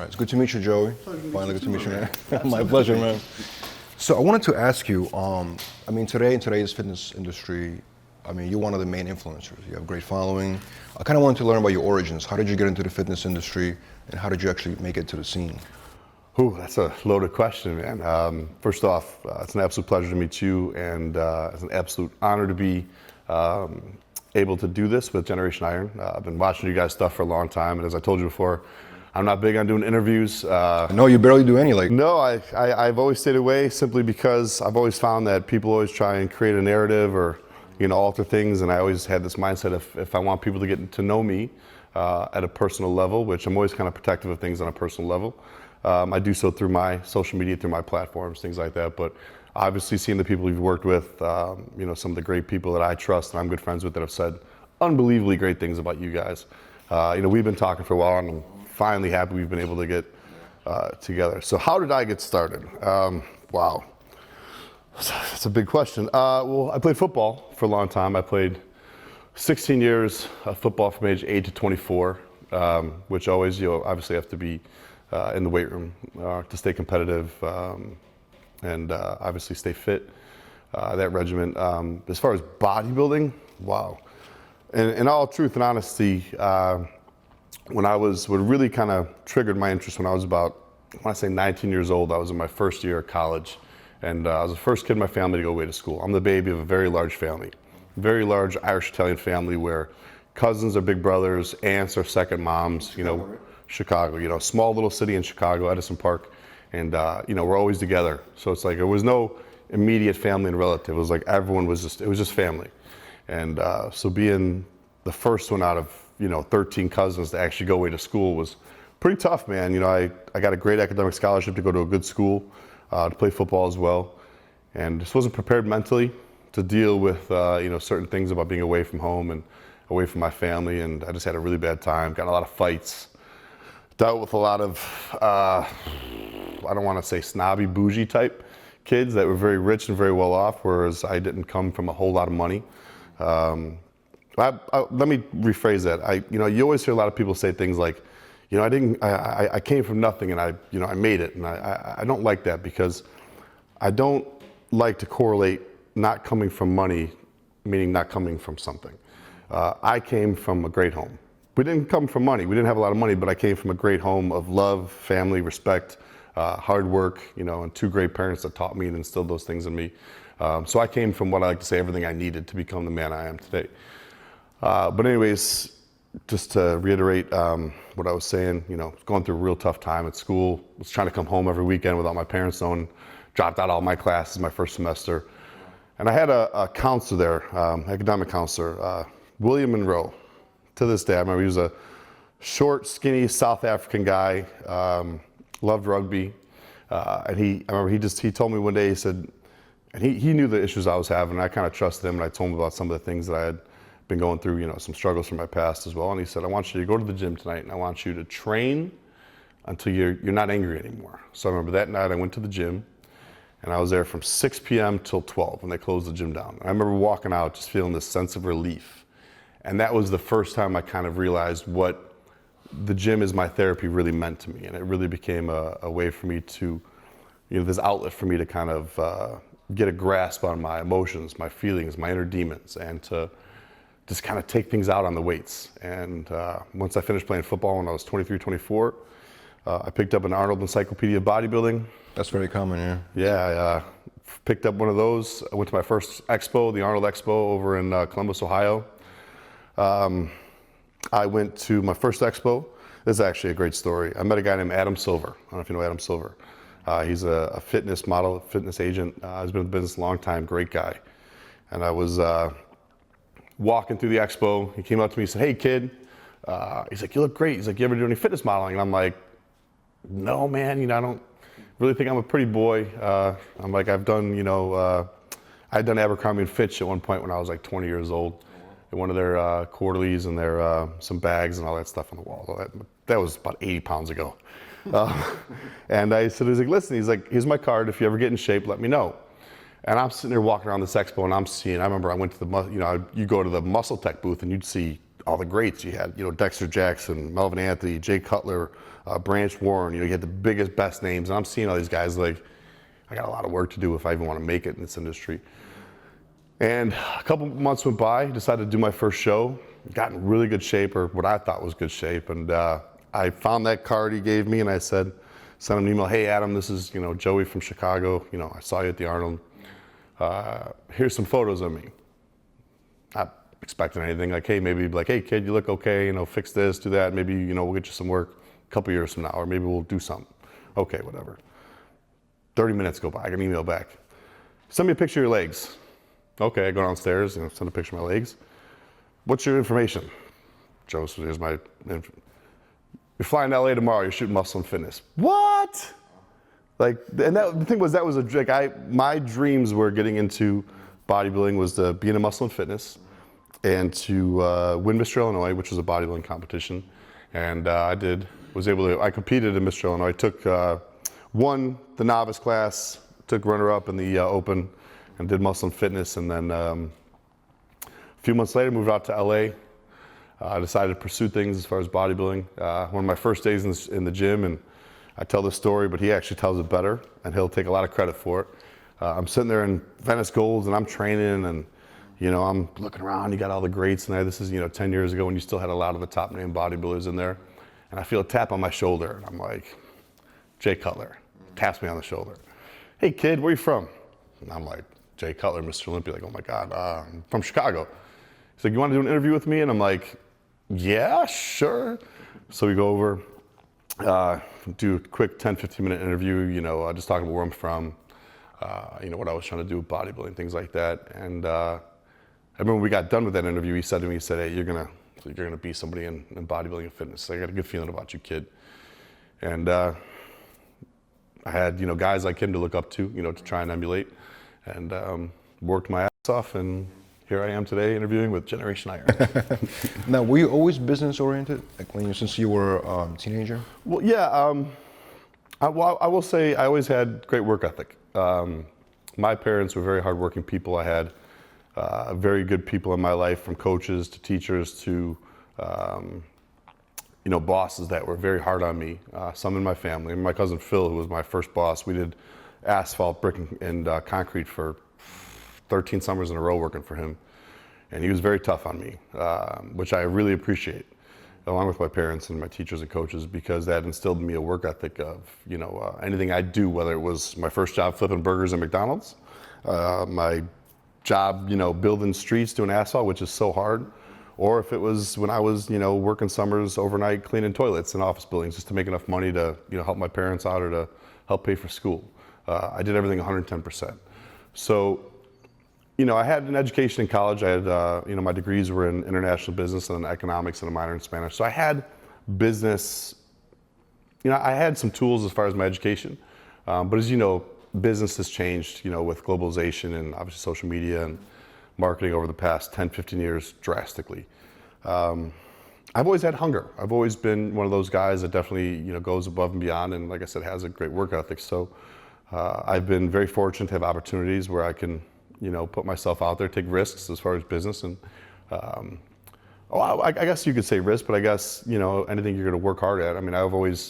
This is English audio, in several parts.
right, it's good to meet you, Joey. Finally, good to meet you, man. My pleasure, man. So I wanted to ask you, I mean, in today's fitness industry, I mean, you're one of the main influencers. You have a great following. I kind of wanted to learn about your origins. How did you get into the fitness industry, and how did you actually make it to the scene? Ooh, that's a loaded question, man. First off, it's an absolute pleasure to meet you, and it's an absolute honor to be able to do this with Generation Iron. I've been watching you guys' stuff for a long time, and as I told you before, I'm not big on doing interviews. No, you barely do any. No, I've always stayed away simply because I've always found that people always try and create a narrative or alter things, and I always had this mindset if I want people to get to know me at a personal level, which I'm always kind of protective of things on a personal level. I do so through my social media, through my platforms, things like that. But obviously seeing the people you've worked with, some of the great people that I trust and I'm good friends with that have said unbelievably great things about you guys. We've been talking for a while, and I'm finally happy we've been able to get together. So how did I get started? Wow. That's a big question. Well, I played football for a long time. I played 16 years of football from age 8 to 24, which always, obviously have to be in the weight room to stay competitive and obviously stay fit, that regimen. As far as bodybuilding, wow. In all truth and honesty, what really kind of triggered my interest when I was about, I want to say 19 years old. I was in my first year of college, and I was the first kid in my family to go away to school. I'm the baby of a very large family, very large Irish-Italian family where cousins are big brothers, aunts are second moms, Chicago, small little city in Chicago, Edison Park, and we're always together. So it's like there was no immediate family and relative. It was like everyone was just family. And so being the first one out of 13 cousins to actually go away to school was pretty tough, man. I got a great academic scholarship to go to a good school, to play football as well, and just wasn't prepared mentally to deal with certain things about being away from home and away from my family, and I just had a really bad time. Got in a lot of fights, dealt with a lot of I don't want to say snobby, bougie type kids that were very rich and very well off, whereas I didn't come from a whole lot of money. Let me rephrase that. You always hear a lot of people say things like, I came from nothing and I made it, and I don't like that, because I don't like to correlate not coming from money, meaning not coming from something. I came from a great home. We didn't come from money. We didn't have a lot of money, but I came from a great home of love, family, respect, hard work, and two great parents that taught me and instilled those things in me. So I came from what I like to say, everything I needed to become the man I am today. But anyways, just to reiterate what I was saying, going through a real tough time at school, was trying to come home every weekend without my parents knowing, dropped out all my classes my first semester. And I had a counselor there, academic counselor, William Monroe. To this day, I remember he was a short, skinny South African guy, loved rugby. And I remember he told me one day, he said, and he knew the issues I was having, and I kind of trusted him, and I told him about some of the things that I had been going through, some struggles from my past as well. And he said, I want you to go to the gym tonight, and I want you to train until you're not angry anymore. So I remember that night I went to the gym, and I was there from 6 p.m. till 12 when they closed the gym down. And I remember walking out just feeling this sense of relief. And that was the first time I kind of realized what the gym as my therapy really meant to me. And it really became a way for me to, this outlet for me to kind of get a grasp on my emotions, my feelings, my inner demons, and to just kind of take things out on the weights. And once I finished playing football when I was 23, 24, I picked up an Arnold Encyclopedia of Bodybuilding. That's very common, yeah. Yeah, I picked up one of those. I went to my first expo, the Arnold Expo over in Columbus, Ohio. I went to my first expo. This is actually a great story. I met a guy named Adam Silver. I don't know if you know Adam Silver. He's a fitness model, fitness agent. He's been in business a long time, great guy. And I was walking through the expo. He came up to me and said, hey kid, he's like, you look great. He's like, you ever do any fitness modeling? And I'm like, no man, I don't really think I'm a pretty boy. I'm like, I've done, I'd done Abercrombie & Fitch at one point when I was like 20 years old. One of their quarterlies and their some bags and all that stuff on the wall. That was about 80 pounds ago. And I said, he's like, listen, he's like, here's my card. If you ever get in shape, let me know. And I'm sitting there walking around this expo, and I remember I went to you go to the Muscle Tech booth, and you'd see all the greats. You had, Dexter Jackson, Melvin Anthony, Jay Cutler, Branch Warren. You had the biggest, best names. And I'm seeing all these guys like, I got a lot of work to do if I even want to make it in this industry. And a couple months went by, decided to do my first show, got in really good shape, or what I thought was good shape. And I found that card he gave me, and I sent him an email. Hey, Adam, this is, Joey from Chicago. I saw you at the Arnold. Here's some photos of me. Not expecting anything. Like, hey, maybe like, hey, kid, you look okay. Fix this, do that. Maybe, we'll get you some work a couple years from now, or maybe we'll do something. Okay, whatever. 30 minutes go by. I get an email back. Send me a picture of your legs. Okay, I go downstairs and send a picture of my legs. What's your information? Joe, so here's my. You're flying to LA tomorrow. You're shooting Muscle and Fitness. What? Like, and the thing was, that was my dreams were getting into bodybuilding was to be in a Muscle and Fitness, and to win Mr. Illinois, which was a bodybuilding competition, and I competed in Mr. Illinois. I won the novice class, took runner-up in the Open, and did Muscle and Fitness, and then a few months later moved out to LA. I decided to pursue things as far as bodybuilding. One of my first days in the gym, and I tell this story, but he actually tells it better, and he'll take a lot of credit for it. I'm sitting there in Venice Golds, and I'm training, and I'm looking around. You got all the greats in there. This is 10 years ago when you still had a lot of the top name bodybuilders in there, and I feel a tap on my shoulder, and I'm like, Jay Cutler taps me on the shoulder. Hey kid, where you from? And I'm like, Jay Cutler, Mr. Olympia. Like, oh my God, I'm from Chicago. He's like, you want to do an interview with me? And I'm like, yeah, sure. So we go over, do a quick 10, 15-minute interview, just talking about where I'm from, what I was trying to do with bodybuilding, things like that. And I remember when we got done with that interview, he said to me, hey, you're gonna be somebody in bodybuilding and fitness. So I got a good feeling about you, kid. And I had, guys like him to look up to, to try and emulate, and worked my ass off, and here I am today interviewing with Generation Iron. Now, were you always business oriented, since you were a teenager? Well, yeah. I will say I always had great work ethic. My parents were very hardworking people. I had very good people in my life, from coaches to teachers to bosses that were very hard on me. Some in my family. My cousin Phil, who was my first boss, we did asphalt, brick, and concrete for 13 summers in a row working for him. And he was very tough on me, which I really appreciate, along with my parents and my teachers and coaches, because that instilled in me a work ethic of, anything I do, whether it was my first job flipping burgers at McDonald's, my job, building streets, doing asphalt, which is so hard, or if it was when I was, working summers overnight cleaning toilets in office buildings just to make enough money to, help my parents out or to help pay for school. I did everything 110%. So, I had an education in college. I had, my degrees were in international business and economics and a minor in Spanish. So I had business, I had some tools as far as my education. But as you know, business has changed, with globalization and obviously social media and marketing over the past 10, 15 years drastically. I've always had hunger. I've always been one of those guys that definitely, goes above and beyond, and like I said, has a great work ethic. So I've been very fortunate to have opportunities where I can, put myself out there, take risks as far as business. And I guess you could say risk, but I guess, anything you're going to work hard at. I mean,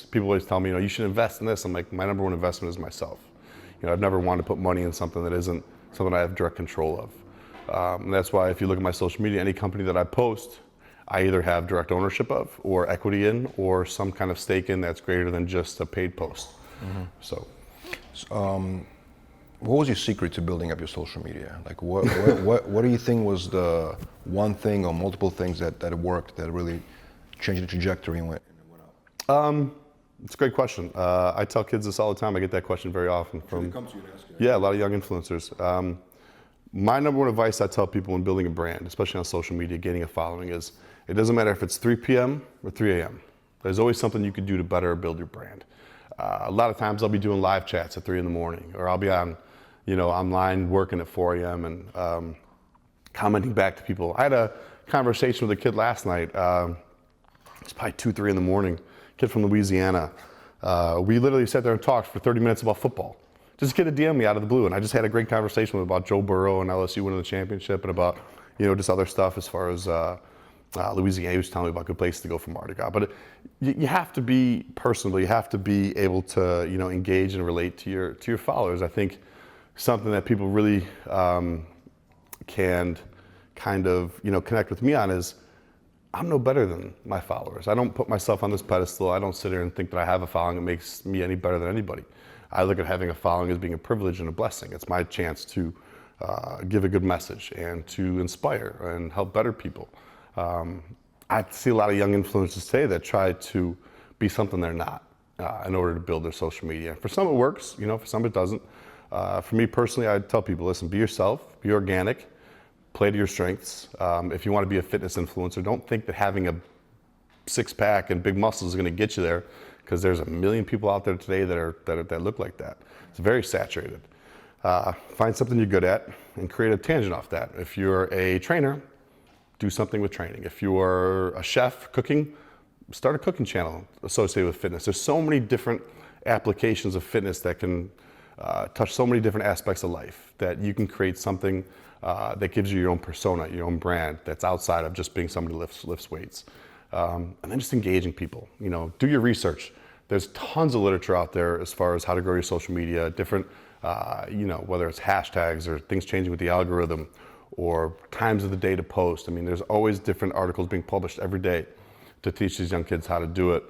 people always tell me, you should invest in this. I'm like, my number one investment is myself. I've never wanted to put money in something that isn't something I have direct control of. And that's why if you look at my social media, any company that I post, I either have direct ownership of, or equity in, or some kind of stake in that's greater than just a paid post. Mm-hmm. So, what was your secret to building up your social media? Like, what do you think was the one thing or multiple things that worked that really changed the trajectory and went up? It's a great question. I tell kids this all the time. I get that question very often from come to you and ask you. Yeah, a lot of young influencers. My number one advice I tell people when building a brand, especially on social media, gaining a following, is it doesn't matter if it's 3 p.m. or 3 a.m. There's always something you could do to better build your brand. A lot of times I'll be doing live chats at 3 in the morning, or I'll be on, online working at 4 a.m. and commenting back to people. I had a conversation with a kid last night. It's probably 2, 3 in the morning. Kid from Louisiana. We literally sat there and talked for 30 minutes about football. Just a kid DM'd me out of the blue, and I just had a great conversation with him about Joe Burrow and LSU winning the championship, and about just other stuff as far as Louisiana. He was telling me about good places to go for Mardi Gras. But you have to be personable. You have to be able to, engage and relate to your followers. I think something that people really can kind of, connect with me on is I'm no better than my followers. I don't put myself on this pedestal. I don't sit here and think that I have a following that makes me any better than anybody. I look at having a following as being a privilege and a blessing. It's my chance to give a good message and to inspire and help better people. I see a lot of young influencers today that try to be something they're not in order to build their social media. For some it works, for some it doesn't. For me personally, I tell people, listen, be yourself, be organic, play to your strengths. If you want to be a fitness influencer, don't think that having a six-pack and big muscles is going to get you there, because there's a million people out there today that look like that. It's very saturated. Find something you're good at and create a tangent off that. If you're a trainer, do something with training. If you're a chef cooking, start a cooking channel associated with fitness. There's so many different applications of fitness that can touch so many different aspects of life, that you can create something that gives you your own persona, your own brand, that's outside of just being somebody who lifts weights. And then just engaging people. Do your research. There's tons of literature out there as far as how to grow your social media, different, whether it's hashtags or things changing with the algorithm or times of the day to post. There's always different articles being published every day to teach these young kids how to do it.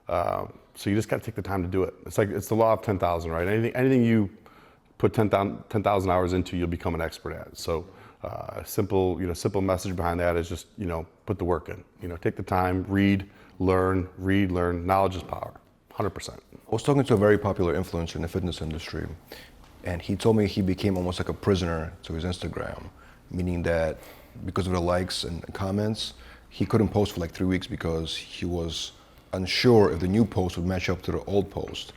So you just got to take the time to do it. It's the law of 10,000, right? Anything you put 10,000 hours into, you'll become an expert at. So simple message behind that is just, put the work in. Take the time, read, learn. Knowledge is power, 100%. I was talking to a very popular influencer in the fitness industry, and he told me he became almost like a prisoner to his Instagram, meaning that because of the likes and comments, he couldn't post for like 3 weeks because he was unsure if the new post would match up to the old post.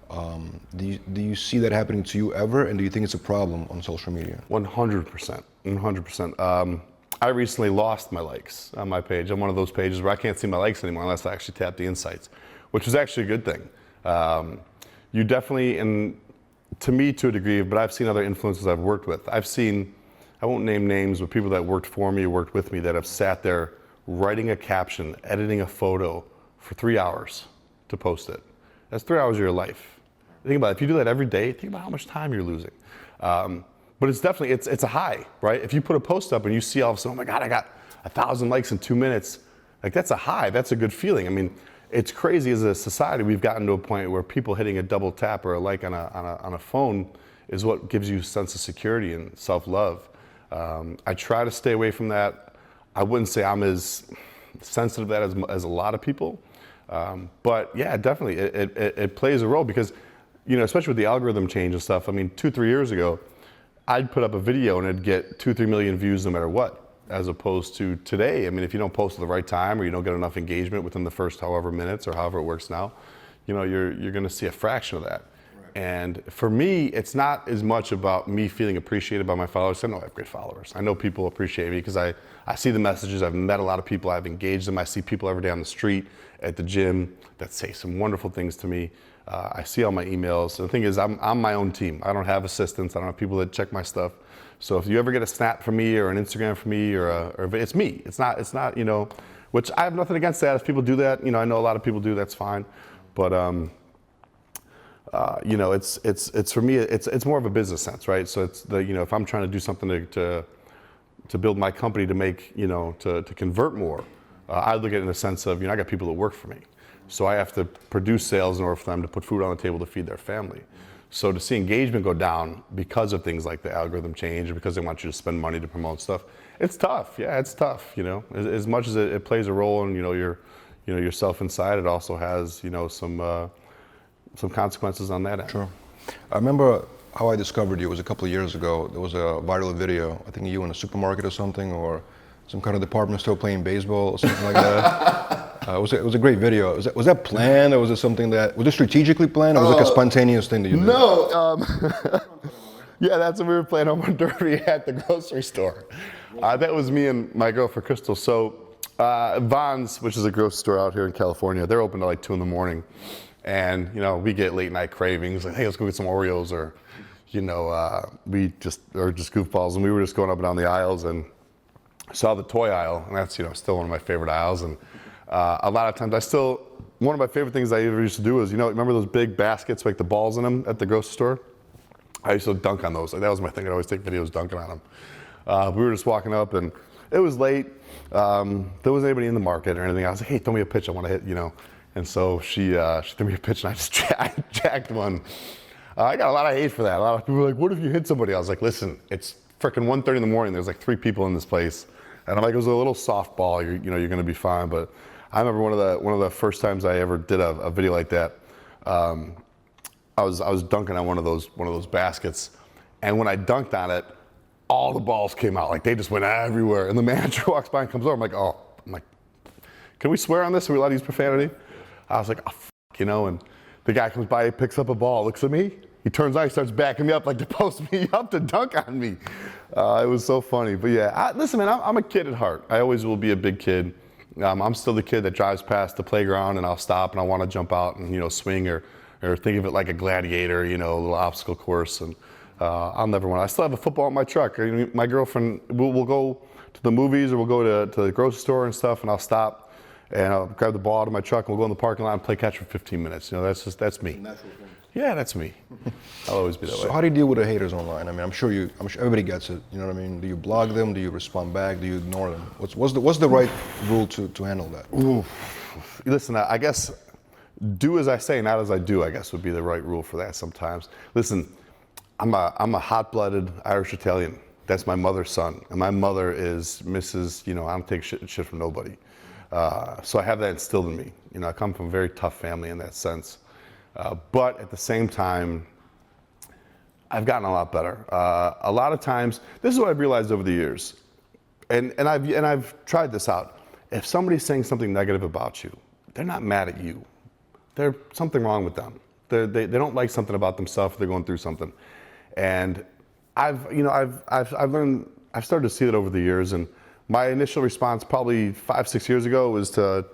Do you see that happening to you ever, and do you think it's a problem on social media? 100%, 100%. I recently lost my likes on my page. I'm one of those pages where I can't see my likes anymore unless I actually tap the insights, which was actually a good thing. You definitely, and to me to a degree, but I've seen other influencers I've worked with. I won't name names, but people that worked for me or worked with me that have sat there writing a caption, editing a photo for 3 hours to post it. That's 3 hours of your life. Think about it. If you do that every day, think about how much time you're losing. But it's definitely, it's a high, right? If you put a post up and you see all of a sudden, oh my God, I got 1,000 likes in 2 minutes, like that's a high, that's a good feeling. It's crazy as a society, we've gotten to a point where people hitting a double tap or a like on a phone is what gives you a sense of security and self-love. I try to stay away from that. I wouldn't say I'm as sensitive to that as a lot of people. But yeah, definitely, it plays a role because, especially with the algorithm change and stuff. 2-3 years ago, I'd put up a video and it'd get 2-3 million views no matter what, as opposed to today. If you don't post at the right time or you don't get enough engagement within the first however minutes or however it works now, you're going to see a fraction of that. Right. And for me, it's not as much about me feeling appreciated by my followers. I know I have great followers. I know people appreciate me because I see the messages. I've met a lot of people. I've engaged them. I see people every day on the street, at the gym that say some wonderful things to me. I see all my emails. The thing is, I'm my own team. I don't have assistants. I don't have people that check my stuff. So if you ever get a snap from me or an Instagram from me or it's me. It's not, which I have nothing against that. If people do that, I know a lot of people do, that's fine. But, it's for me, it's more of a business sense, right? So it's if I'm trying to do something to build my company to make, to convert more, I look at it in the sense of, I got people that work for me. So I have to produce sales in order for them to put food on the table to feed their family. So to see engagement go down because of things like the algorithm change or because they want you to spend money to promote stuff, it's tough. Yeah, it's tough. As much as it plays a role in yourself inside, it also has some consequences on that end. Sure. I remember how I discovered you was a couple of years ago. There was a viral video. I think you in a supermarket or something, or some kind of department store playing baseball or something like that. It was a great video. Was that planned, or was it something was it strategically planned, or was it like a spontaneous thing that you did? No. Yeah, that's when we were playing home run derby at the grocery store. That was me and my girlfriend Crystal. So Vons, which is a grocery store out here in California, they're open to like 2 in the morning. And, we get late night cravings, like, hey, let's go get some Oreos, or, we just goofballs. And we were just going up and down the aisles, and saw the toy aisle, and that's, still one of my favorite aisles. And a lot of times one of my favorite things I ever used to do is, remember those big baskets, like the balls in them at the grocery store? I used to dunk on those. Like, that was my thing. I'd always take videos dunking on them. We were just walking up, and it was late. There wasn't anybody in the market or anything. I was like, hey, throw me a pitch. I want to hit, And so she threw me a pitch, and I just jacked one. I got a lot of hate for that. A lot of people were like, what if you hit somebody? I was like, listen, it's freaking 1:30 in the morning. There's like 3 people in this place. And I'm like, it was a little softball. You're going to be fine. But I remember one of the first times I ever did a video like that. I was dunking on one of those baskets, and when I dunked on it, all the balls came out. Like, they just went everywhere. And the manager walks by and comes over. I'm like, can we swear on this? Are we allowed to use profanity? I was like, oh, and the guy comes by, he picks up a ball, looks at me, he turns on, he starts backing me up like to post me up to dunk on me. It was so funny. But yeah, listen, man, I'm a kid at heart. I always will be a big kid. I'm still the kid that drives past the playground and I'll stop and I want to jump out and, swing or think of it like a gladiator, a little obstacle course. And I'll never want. I still have a football in my truck. My girlfriend, we'll go to the movies or we'll go to the grocery store and stuff, and I'll stop and I'll grab the ball out of my truck and we'll go in the parking lot and play catch for 15 minutes. That's me. Yeah, that's me. I'll always be that way. So how do you deal with the haters online? I mean, I'm sure everybody gets it. You know what I mean? Do you block them? Do you respond back? Do you ignore them? What's the right rule to handle that? Ooh. Listen, I guess do as I say, not as I do, I guess would be the right rule for that sometimes. Listen, I'm a hot-blooded Irish Italian. That's my mother's son. And my mother is Mrs., I don't take shit from nobody. So I have that instilled in me. I come from a very tough family in that sense. But at the same time, I've gotten a lot better. A lot of times, this is what I've realized over the years, and I've tried this out. If somebody's saying something negative about you, they're not mad at you. There's something wrong with them. They don't like something about themselves. They're going through something, and I've learned. I've started to see that over the years, and my initial response probably 5-6 years ago was to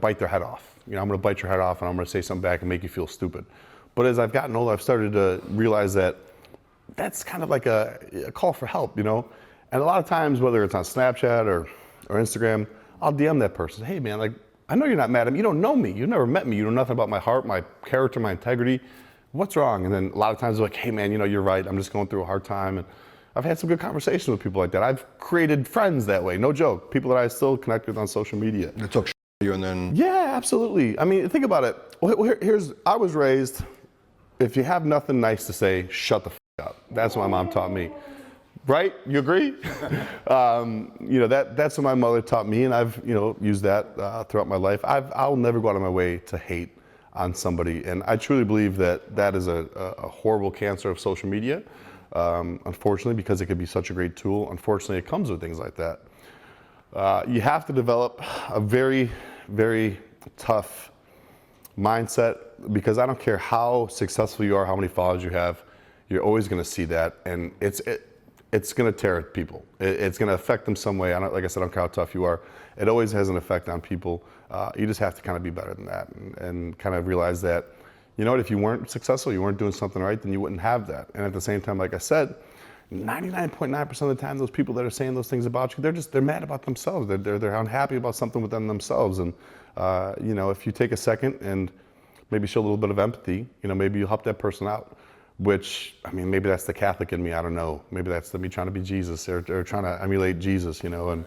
bite their head off. I'm going to bite your head off and I'm going to say something back and make you feel stupid. But as I've gotten older, I've started to realize that that's kind of like a call for help, And a lot of times, whether it's on Snapchat or Instagram, I'll DM that person. Hey man, like, I know you're not mad at me. You don't know me. You've never met me. You know nothing about my heart, my character, my integrity. What's wrong? And then a lot of times they're like, hey man, you're right. I'm just going through a hard time. And I've had some good conversations with people like that. I've created friends that way. No joke. People that I still connect with on social media. They talk you and then... Yeah, absolutely. I mean, think about it. I was raised, if you have nothing nice to say, shut the up. That's what my mom taught me. Right? You agree? That's what my mother taught me, and I've, used that throughout my life. I'll never go out of my way to hate on somebody, and I truly believe that is a horrible cancer of social media, unfortunately, because it could be such a great tool. Unfortunately, it comes with things like that. You have to develop a very, very tough mindset, because I don't care how successful you are, how many followers you have, you're always going to see that, and it's going to tear at people. It's going to affect them some way. Like I said, I don't care how tough you are. It always has an effect on people. You just have to kind of be better than that, and kind of realize that, if you weren't successful, you weren't doing something right, then you wouldn't have that. And at the same time, like I said, 99.9% of the time, those people that are saying those things about you, they're mad about themselves. They're unhappy about something within themselves. And if you take a second and maybe show a little bit of empathy, maybe you'll help that person out. Which, I mean, maybe that's the Catholic in me. I don't know. Maybe that's me trying to be Jesus or trying to emulate Jesus, and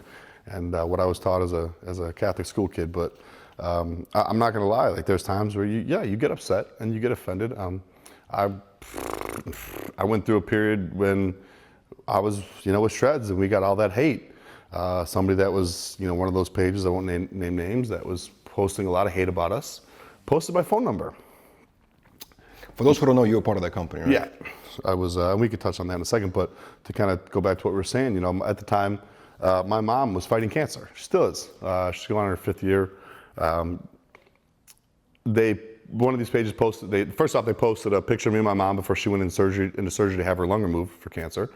what I was taught as a Catholic school kid. But I'm not gonna lie. Like, there's times where you get upset and you get offended. I went through a period when I was, with Shredz, and we got all that hate. Somebody that was, one of those pages, I won't name names, that was posting a lot of hate about us, posted my phone number. For those who don't know, you're part of that company, right? Yeah, I was, and we could touch on that in a second, but to kind of go back to what we were saying, at the time, my mom was fighting cancer. She still is. She's going on her 5th year. One of these pages posted, first off, they posted a picture of me and my mom before she went into surgery to have her lung removed for cancer.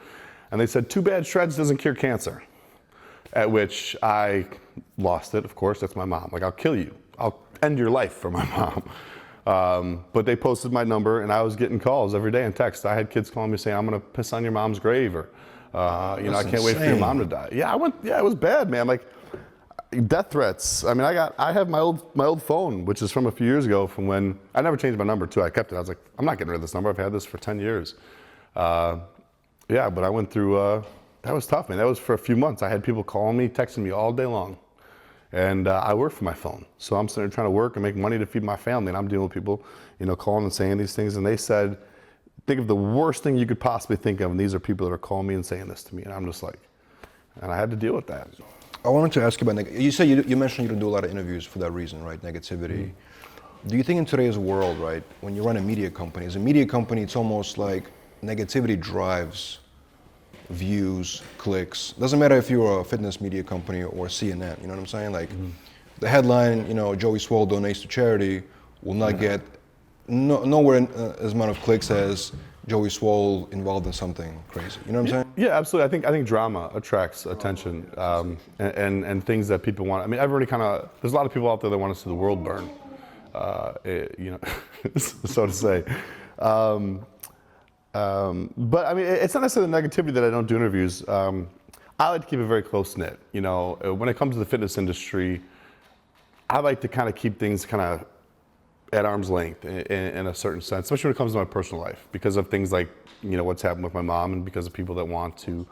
And they said, too bad Shredz doesn't cure cancer. At which I lost it, of course. That's my mom. Like, I'll kill you. I'll end your life for my mom. But they posted my number, and I was getting calls every day and texts. I had kids calling me saying, I'm going to piss on your mom's grave, or I can't wait for your mom to die. Yeah, it was bad, man. Like, death threats. I mean, I have my old phone, which is from a few years ago, from when I never changed my number too. I kept it. I was like, I'm not getting rid of this number. I've had this for 10 years. But I went through. That was tough, man. That was for a few months. I had people calling me, texting me all day long, and I work for my phone. So I'm sitting there trying to work and make money to feed my family, and I'm dealing with people, calling and saying these things. And they said, think of the worst thing you could possibly think of, and these are people that are calling me and saying this to me, and I'm just like, and I had to deal with that. I wanted to ask you about, you said you mentioned you don't do a lot of interviews for that reason, right? Negativity. Do you think in today's world, right, when you run a media company, as a media company, it's almost like negativity drives views, clicks. Doesn't matter if you're a fitness media company or CNN, you know what I'm saying? Like the headline, Joey Swoll donates to charity will not get nowhere as amount of clicks as Joey Swoll involved in something crazy. You know what I'm saying? Yeah, absolutely. I think drama attracts attention, and things that people want. I mean, everybody there's a lot of people out there that want to see the world burn, so to say. But I mean, it's not necessarily the negativity that I don't do interviews. I like to keep it very close knit. When it comes to the fitness industry, I like to kind of keep things kind of at arm's length in a certain sense, especially when it comes to my personal life, because of things like, what's happened with my mom, and because of people that want to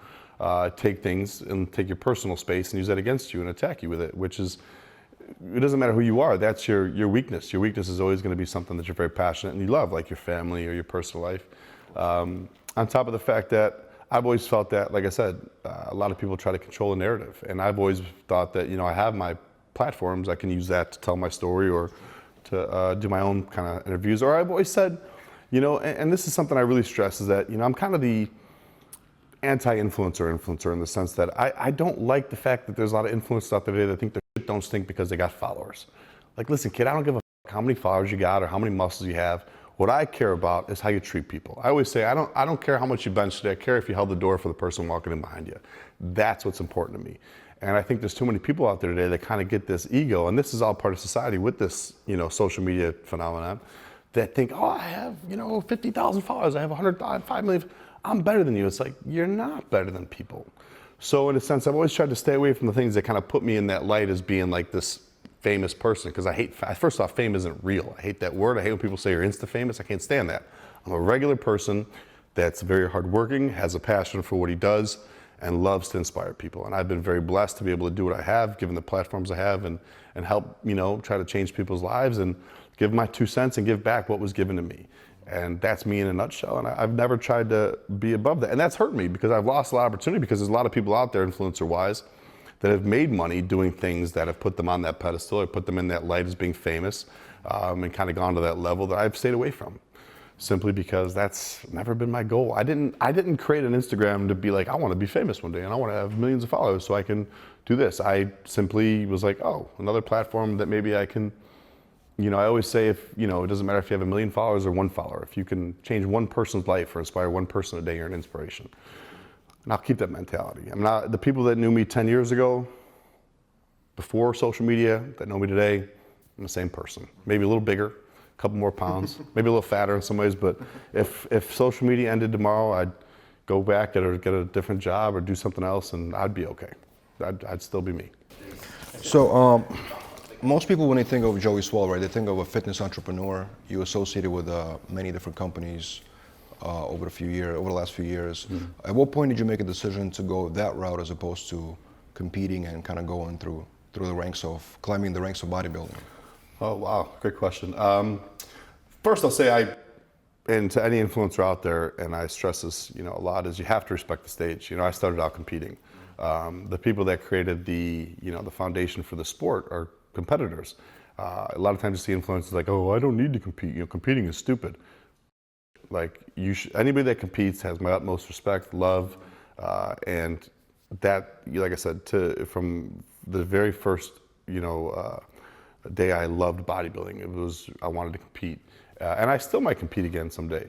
take things and take your personal space and use that against you and attack you with it, which is, it doesn't matter who you are, that's your weakness. Your weakness is always going to be something that you're very passionate and you love, like your family or your personal life. On top of the fact that I've always felt that, like I said, a lot of people try to control the narrative, and I've always thought that, I have my platforms, I can use that to tell my story or to do my own kind of interviews. Or I've always said, and this is something I really stress, is that, I'm kind of the anti-influencer in the sense that I don't like the fact that there's a lot of influencers out there today that think their shit don't stink because they got followers. Like, listen, kid, I don't give a fuck how many followers you got or how many muscles you have. What I care about is how you treat people. I always say, I don't care how much you bench today. I care if you held the door for the person walking in behind you. That's what's important to me. And I think there's too many people out there today that kind of get this ego, and this is all part of society with this, social media phenomenon, that think, oh, I have, 50,000 followers, I have 105 million, I'm better than you. It's like, you're not better than people. So in a sense, I've always tried to stay away from the things that kind of put me in that light as being like this famous person, because I hate, first off, fame isn't real. I hate that word. I hate when people say you're insta-famous. I can't stand that. I'm a regular person that's very hardworking, has a passion for what he does, and loves to inspire people. And I've been very blessed to be able to do what I have, given the platforms I have, and help, try to change people's lives and give my 2 cents and give back what was given to me. And that's me in a nutshell. And I've never tried to be above that. And that's hurt me because I've lost a lot of opportunity, because there's a lot of people out there, influencer-wise, that have made money doing things that have put them on that pedestal or put them in that light as being famous, and kind of gone to that level that I've stayed away from, simply because that's never been my goal. I didn't create an Instagram to be like, I want to be famous one day and I want to have millions of followers so I can do this. I simply was like, oh, another platform that maybe I can, I always say, if, it doesn't matter if you have 1 million followers or 1 follower. If you can change one person's life or inspire one person a day, you're an inspiration. And I'll keep that mentality. I'm not, the people that knew me 10 years ago, before social media, that know me today, I'm the same person. Maybe a little bigger, a couple more pounds, maybe a little fatter in some ways, but if social media ended tomorrow, I'd go back or get a different job or do something else, and I'd be okay. I'd still be me. So most people, when they think of Joey Swoll, right, they think of a fitness entrepreneur. You associated with many different companies over the last few years. Mm-hmm. At what point did you make a decision to go that route as opposed to competing and kind of going through the ranks of, climbing the ranks of bodybuilding? Oh, wow, great question. First I'll say and to any influencer out there, and I stress this, a lot, is you have to respect the stage. I started out competing. The people that created the foundation for the sport are competitors. A lot of times you see influencers like, oh, I don't need to compete. Competing is stupid. Like, anybody that competes has my utmost respect, love, and that, like I said, from the very first, day I loved bodybuilding. I wanted to compete, and I still might compete again someday.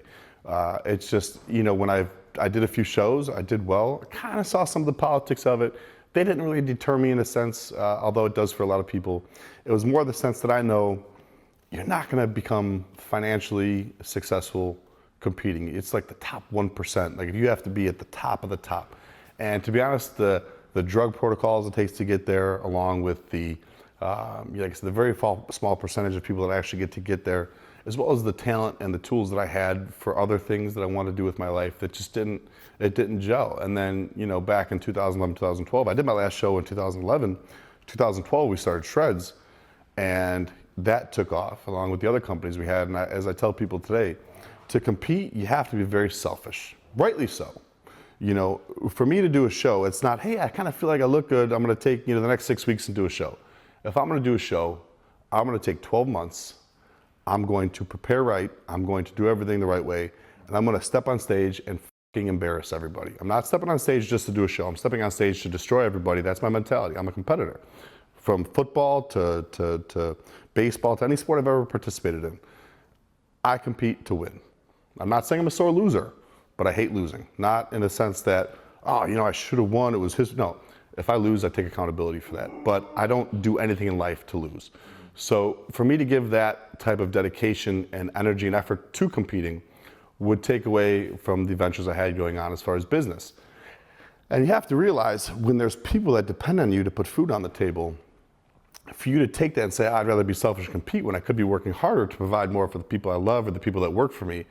It's just, when I did a few shows, I did well. I kind of saw some of the politics of it. They didn't really deter me in a sense, although it does for a lot of people. It was more the sense that I know you're not going to become financially successful competing. It's like the top 1%. Like, if you have to be at the top of the top. And to be honest, the drug protocols it takes to get there, along with the, like I said, the very small percentage of people that actually get there, as well as the talent and the tools that I had for other things that I wanted to do with my life, that just didn't gel. And then, back in 2011, 2012, I did my last show in 2011. 2012, we started Shredz, and that took off along with the other companies we had. And as I tell people today, to compete, you have to be very selfish, rightly so. For me to do a show, it's not, hey, I kind of feel like I look good, I'm gonna take the next 6 weeks and do a show. If I'm gonna do a show, I'm gonna take 12 months, I'm going to prepare right, I'm going to do everything the right way, and I'm gonna step on stage and fucking embarrass everybody. I'm not stepping on stage just to do a show, I'm stepping on stage to destroy everybody. That's my mentality. I'm a competitor. From football to baseball to any sport I've ever participated in, I compete to win. I'm not saying I'm a sore loser, but I hate losing. Not in the sense that, I should have won, it was his. No, if I lose, I take accountability for that. But I don't do anything in life to lose. So for me to give that type of dedication and energy and effort to competing would take away from the ventures I had going on as far as business. And you have to realize, when there's people that depend on you to put food on the table, for you to take that and say, I'd rather be selfish and compete when I could be working harder to provide more for the people I love or the people that work for me,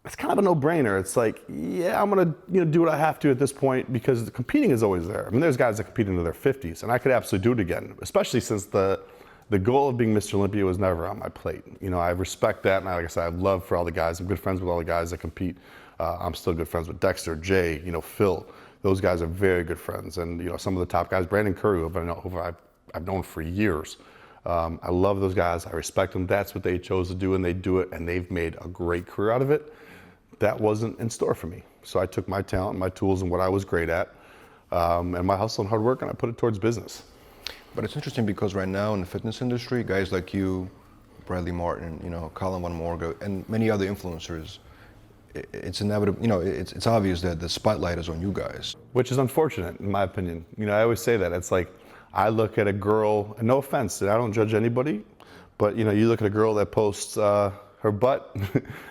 it's kind of a no-brainer. It's like, yeah, I'm gonna do what I have to at this point, because the competing is always there. I mean, there's guys that compete into their 50s, and I could absolutely do it again, especially since the goal of being Mr. Olympia was never on my plate. I respect that, and like I said, I have love for all the guys. I'm good friends with all the guys that compete. I'm still good friends with Dexter, Jay, Phil. Those guys are very good friends, and some of the top guys, Brandon Curry, who I've known for years. I love those guys. I respect them. That's what they chose to do, and they do it, and they've made a great career out of it. That wasn't in store for me. So I took my talent, my tools, and what I was great at, and my hustle and hard work, and I put it towards business. But it's interesting because right now in the fitness industry, guys like you, Bradley Martin, Colin Van Morga, and many other influencers, it's inevitable, it's obvious that the spotlight is on you guys. Which is unfortunate, in my opinion. I always say that. It's like, I look at a girl, and no offense, I don't judge anybody, but you look at a girl that posts her butt,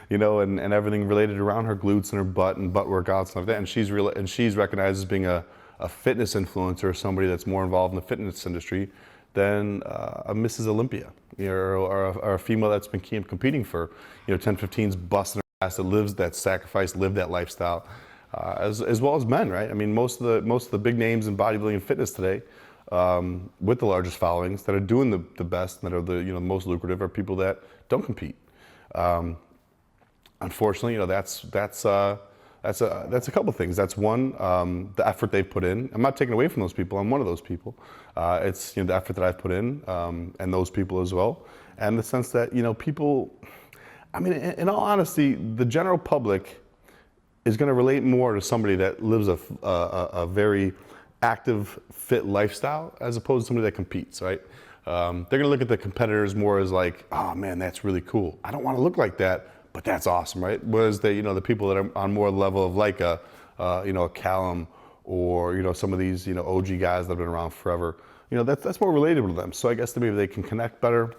and everything related around her glutes and her butt and butt workouts and stuff like that, and she's recognized as being a fitness influencer, somebody that's more involved in the fitness industry than a Mrs. Olympia, or a female that's been competing for 10, 15's, busting her ass, that lives that sacrifice, lived that lifestyle, as well as men, right? I mean, most of the big names in bodybuilding and fitness today, with the largest followings, that are doing the best, that are the most lucrative, are people that don't compete. Unfortunately, that's a couple of things. That's one, the effort they've put in. I'm not taking away from those people. I'm one of those people. It's the effort that I've put in, and those people as well, and the sense that people. I mean, in all honesty, the general public is going to relate more to somebody that lives a very active, fit lifestyle, as opposed to somebody that competes, right? They're going to look at the competitors more as like, oh man, that's really cool. I don't want to look like that, but that's awesome, right? Whereas the people that are on more level of like a Callum, or some of these OG guys that have been around forever, that's more relatable to them. So I guess that maybe they can connect better.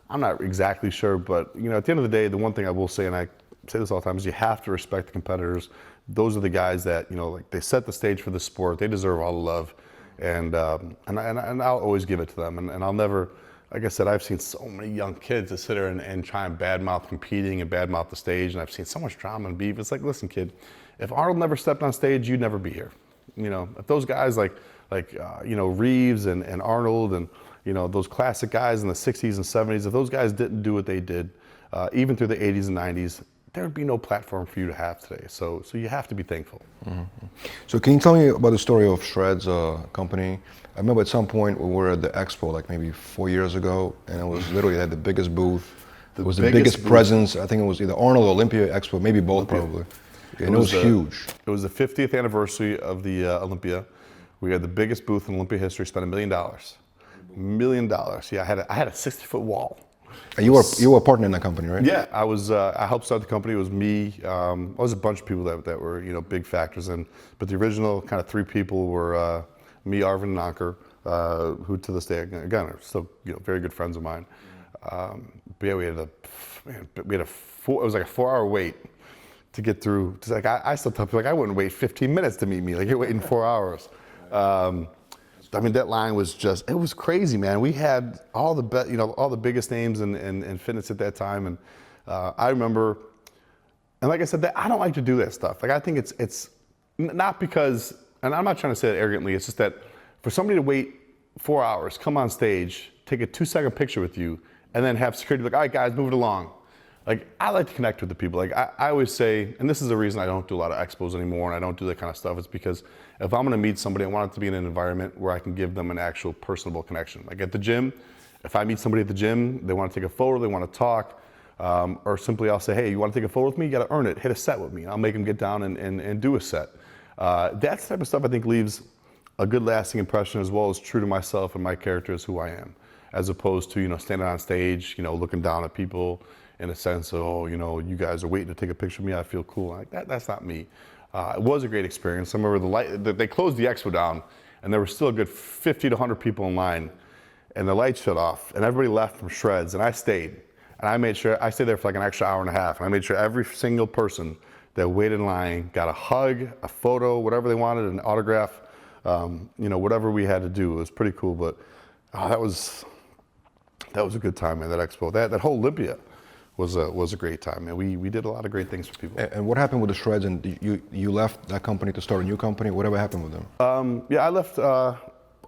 I'm not exactly sure, but at the end of the day, the one thing I will say, and I say this all the time, is you have to respect the competitors. Those are the guys that like they set the stage for the sport. They deserve all the love, and I'll always give it to them. And I'll never, like I said, I've seen so many young kids that sit there and try and badmouth competing and badmouth the stage, and I've seen so much drama and beef. It's like, listen, kid, if Arnold never stepped on stage, you'd never be here. If those guys like Reeves and Arnold and those classic guys in the 60s and 70s, if those guys didn't do what they did, even through the 80s and 90s, there would be no platform for you to have today. So you have to be thankful. Mm-hmm. So can you tell me about the story of Shredz company? I remember at some point we were at the expo, like maybe 4 years ago, and it was literally had the biggest booth. It was the biggest presence. I think it was either Arnold or Olympia Expo, maybe both probably. And it was huge. It was the 50th anniversary of the Olympia. We had the biggest booth in Olympia history, spent $1 million. $1 million. Yeah, I had a 60-foot wall. And you were a partner in that company, right? Yeah, I was. I helped start the company. It was me. I was a bunch of people that were big factors in. But the original kind of three people were me, Arvin, and Anker, who to this day again are still very good friends of mine. But yeah, we had it was like a 4-hour wait to get through. It's like I still tell people, like, I wouldn't wait 15 minutes to meet me. Like, you're waiting 4 hours. I mean, that line was just, it was crazy, man. We had all the biggest names in fitness at that time. And I remember, and like I said, I don't like to do that stuff. Like, I think it's not because, and I'm not trying to say that arrogantly, it's just that for somebody to wait 4 hours, come on stage, take a 2-second picture with you, and then have security be like, all right, guys, move it along. Like, I like to connect with the people. Like, I always say, and this is the reason I don't do a lot of expos anymore and I don't do that kind of stuff, it's because if I'm gonna meet somebody, I want it to be in an environment where I can give them an actual personable connection. Like at the gym, if I meet somebody at the gym, they wanna take a photo, they wanna talk, or simply I'll say, hey, you wanna take a photo with me? You gotta earn it, hit a set with me. I'll make them get down and do a set. That type of stuff I think leaves a good lasting impression, as well as true to myself and my character as who I am, as opposed to, standing on stage, looking down at people in a sense of, oh, you guys are waiting to take a picture of me, I feel cool. Like that's not me. It was a great experience. I remember they closed the expo down and there were still a good 50 to 100 people in line, and the lights shut off and everybody left from Shredz, and I stayed. And I made sure, I stayed there for like an extra hour and a half, and I made sure every single person that waited in line got a hug, a photo, whatever they wanted, an autograph, whatever we had to do. It was pretty cool, but that was a good time, man, that expo. That whole Olympia was a great time, man. We did a lot of great things for people. And what happened with the Shredz? And you left that company to start a new company? Whatever happened with them? I left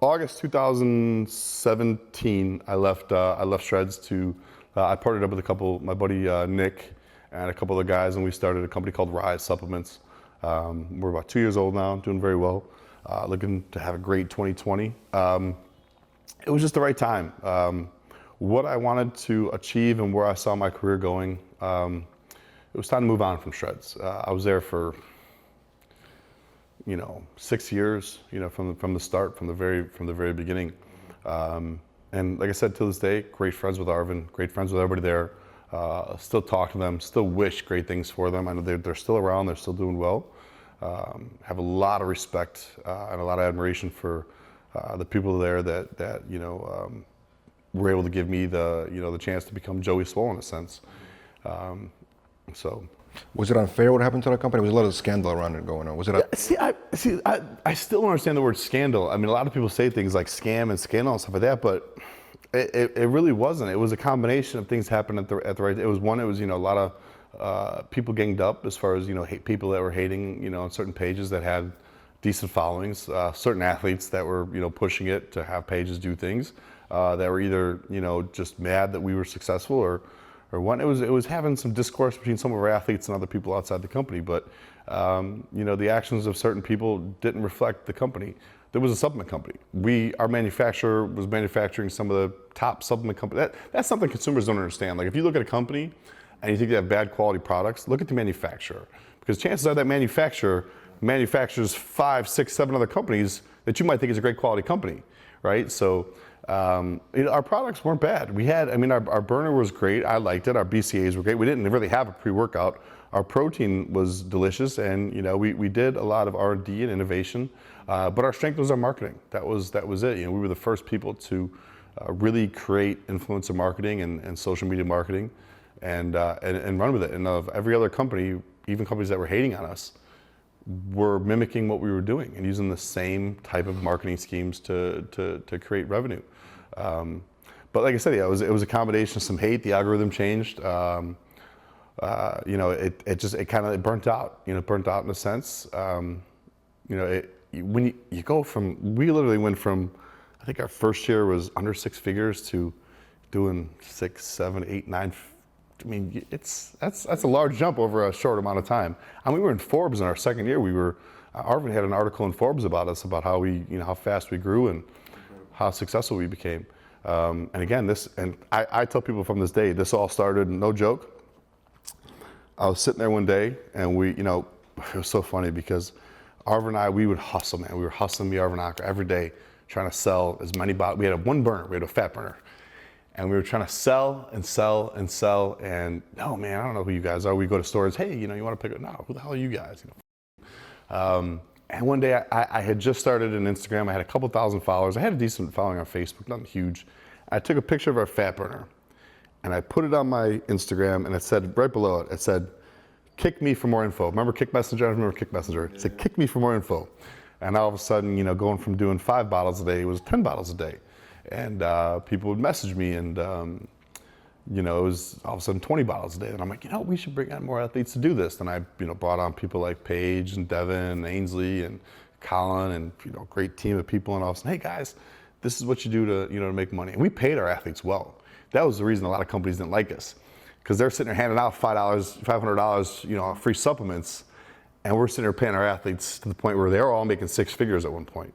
August 2017. I left Shredz to. I partnered up with my buddy Nick, and a couple of guys, and we started a company called Rise Supplements. We're about 2 years old now, doing very well. Looking to have a great 2020. It was just the right time. What I wanted to achieve and where I saw my career going, it was time to move on from Shredz. I was there for 6 years, from the start, from the very beginning. And like I said, to this day, great friends with Arvin, great friends with everybody there. Still talk to them, still wish great things for them. I know they're still around, they're still doing well. Have a lot of respect and a lot of admiration for the people there that were able to give me the chance to become Joey Swoll in a sense. Was it unfair what happened to the company? There was a lot of scandal around it going on. Was it? I still don't understand the word scandal. I mean, a lot of people say things like scam and scandal and stuff like that, but it really wasn't. It was a combination of things happened at the right. It was a lot of people ganged up as far as people that were hating on certain pages that had decent followings, certain athletes that were pushing it to have pages do things that were either just mad that we were successful or one. It was having some discourse between some of our athletes and other people outside the company, but the actions of certain people didn't reflect the company. There was a supplement company. Our manufacturer was manufacturing some of the top supplement companies. That's something consumers don't understand. Like, if you look at a company and you think they have bad quality products, look at the manufacturer, because chances are that manufacturer manufactures 5, 6, 7 other companies that you might think is a great quality company, right? So our products weren't bad. Our burner was great. I liked it. Our BCAAs were great. We didn't really have a pre-workout. Our protein was delicious, and we did a lot of R&D and innovation. But our strength was our marketing. That was it. We were the first people to really create influencer marketing and social media marketing, and run with it. And of every other company, even companies that were hating on us, were mimicking what we were doing and using the same type of marketing schemes to create revenue. But like I said, it was a combination of some hate. The algorithm changed. It burnt out. Burnt out in a sense. When you go from, we literally went from, I think our first year was under 6 figures to doing 6, 7, 8, 9. That's a large jump over a short amount of time. And we were in Forbes in our second year. Arvin had an article in Forbes about us, about how how fast we grew and how successful we became. And again, I tell people from this day, this all started, no joke. I was sitting there one day, and it was so funny because Arvin and I, we would hustle, man. We were hustling me, Arvin Acker, every day, trying to sell as many bottles. We had one burner, we had a fat burner. And we were trying to sell and sell and sell. And no, man, I don't know who you guys are. We go to stores, hey, you want to pick it? No, who the hell are you guys? And one day I had just started an Instagram. I had a couple thousand followers. I had a decent following on Facebook, nothing huge. I took a picture of our fat burner and I put it on my Instagram, and it said right below it, kick me for more info. Remember Kick Messenger? I remember Kick Messenger. It said, kick me for more info. And all of a sudden, going from doing 5 bottles a day was 10 bottles a day. And people would message me, and it was all of a sudden 20 bottles a day. And I'm like, we should bring on more athletes to do this. And I, brought on people like Paige and Devin and Ainsley and Colin and, great team of people. And all of a sudden, hey guys, this is what you do to make money. And we paid our athletes well. That was the reason a lot of companies didn't like us, because they're sitting there handing out $500, free supplements. And we're sitting there paying our athletes to the point where they were all making 6 figures at one point.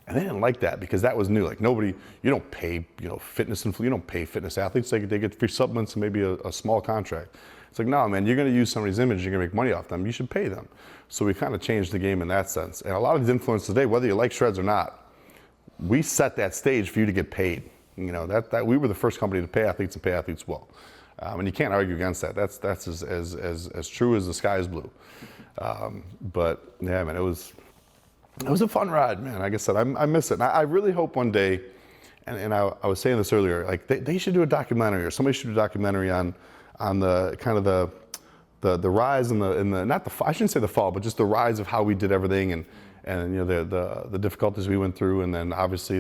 And they didn't like that, because that was new. Like, nobody, you don't pay, you don't pay fitness athletes. They get free supplements and maybe a small contract. It's like, no, man, you're going to use somebody's image, you're going to make money off them. You should pay them. So we kind of changed the game in that sense. And a lot of these influencers today, whether you like Shredz or not, we set that stage for you to get paid. That we were the first company to pay athletes and pay athletes well. And you can't argue against that. That's as true as the sky is blue. But yeah, man, it was a fun ride, man. Like I said, I miss it. And I really hope one day, and I was saying this earlier, like they should do a documentary, or somebody should do a documentary on the kind of the rise and I shouldn't say the fall, but just the rise of how we did everything, and the difficulties we went through, and then obviously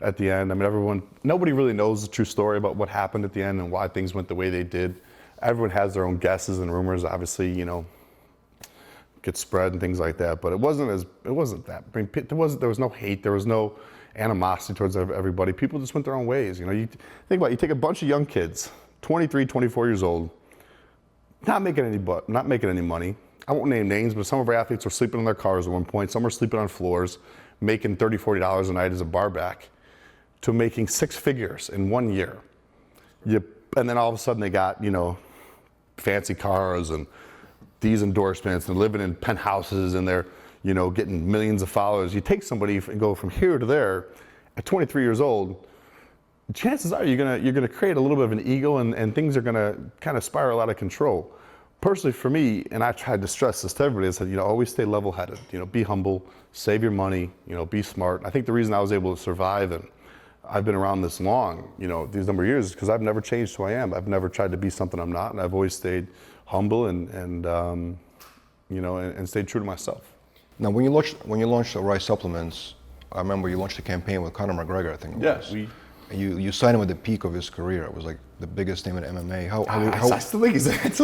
at the end, I mean, nobody really knows the true story about what happened at the end and why things went the way they did. Everyone has their own guesses and rumors, obviously, get spread and things like that, but it wasn't that. I mean, there was no hate, there was no animosity towards everybody. People just went their own ways. You think about it, you take a bunch of young kids, 23, 24 years old, not making any money. I won't name names, but some of our athletes were sleeping in their cars at one point. Some were sleeping on floors, making $30, $40 a night as a bar back, to making 6 figures in 1 year. And then all of a sudden they got, fancy cars and these endorsements, and living in penthouses, and they're, getting millions of followers. You take somebody and go from here to there at 23 years old, chances are you're gonna create a little bit of an ego, and things are gonna kind of spiral out of control. Personally, for me, and I tried to stress this to everybody, I said, always stay level-headed. Be humble, save your money, be smart. I think the reason I was able to survive, and I've been around this long, these number of years, is because I've never changed who I am. I've never tried to be something I'm not, and I've always stayed humble and stayed true to myself. Now, when you launched Rise Supplements, I remember you launched a campaign with Conor McGregor, I think it was. Yeah, you signed him at the peak of his career. It was like the biggest name in MMA. I still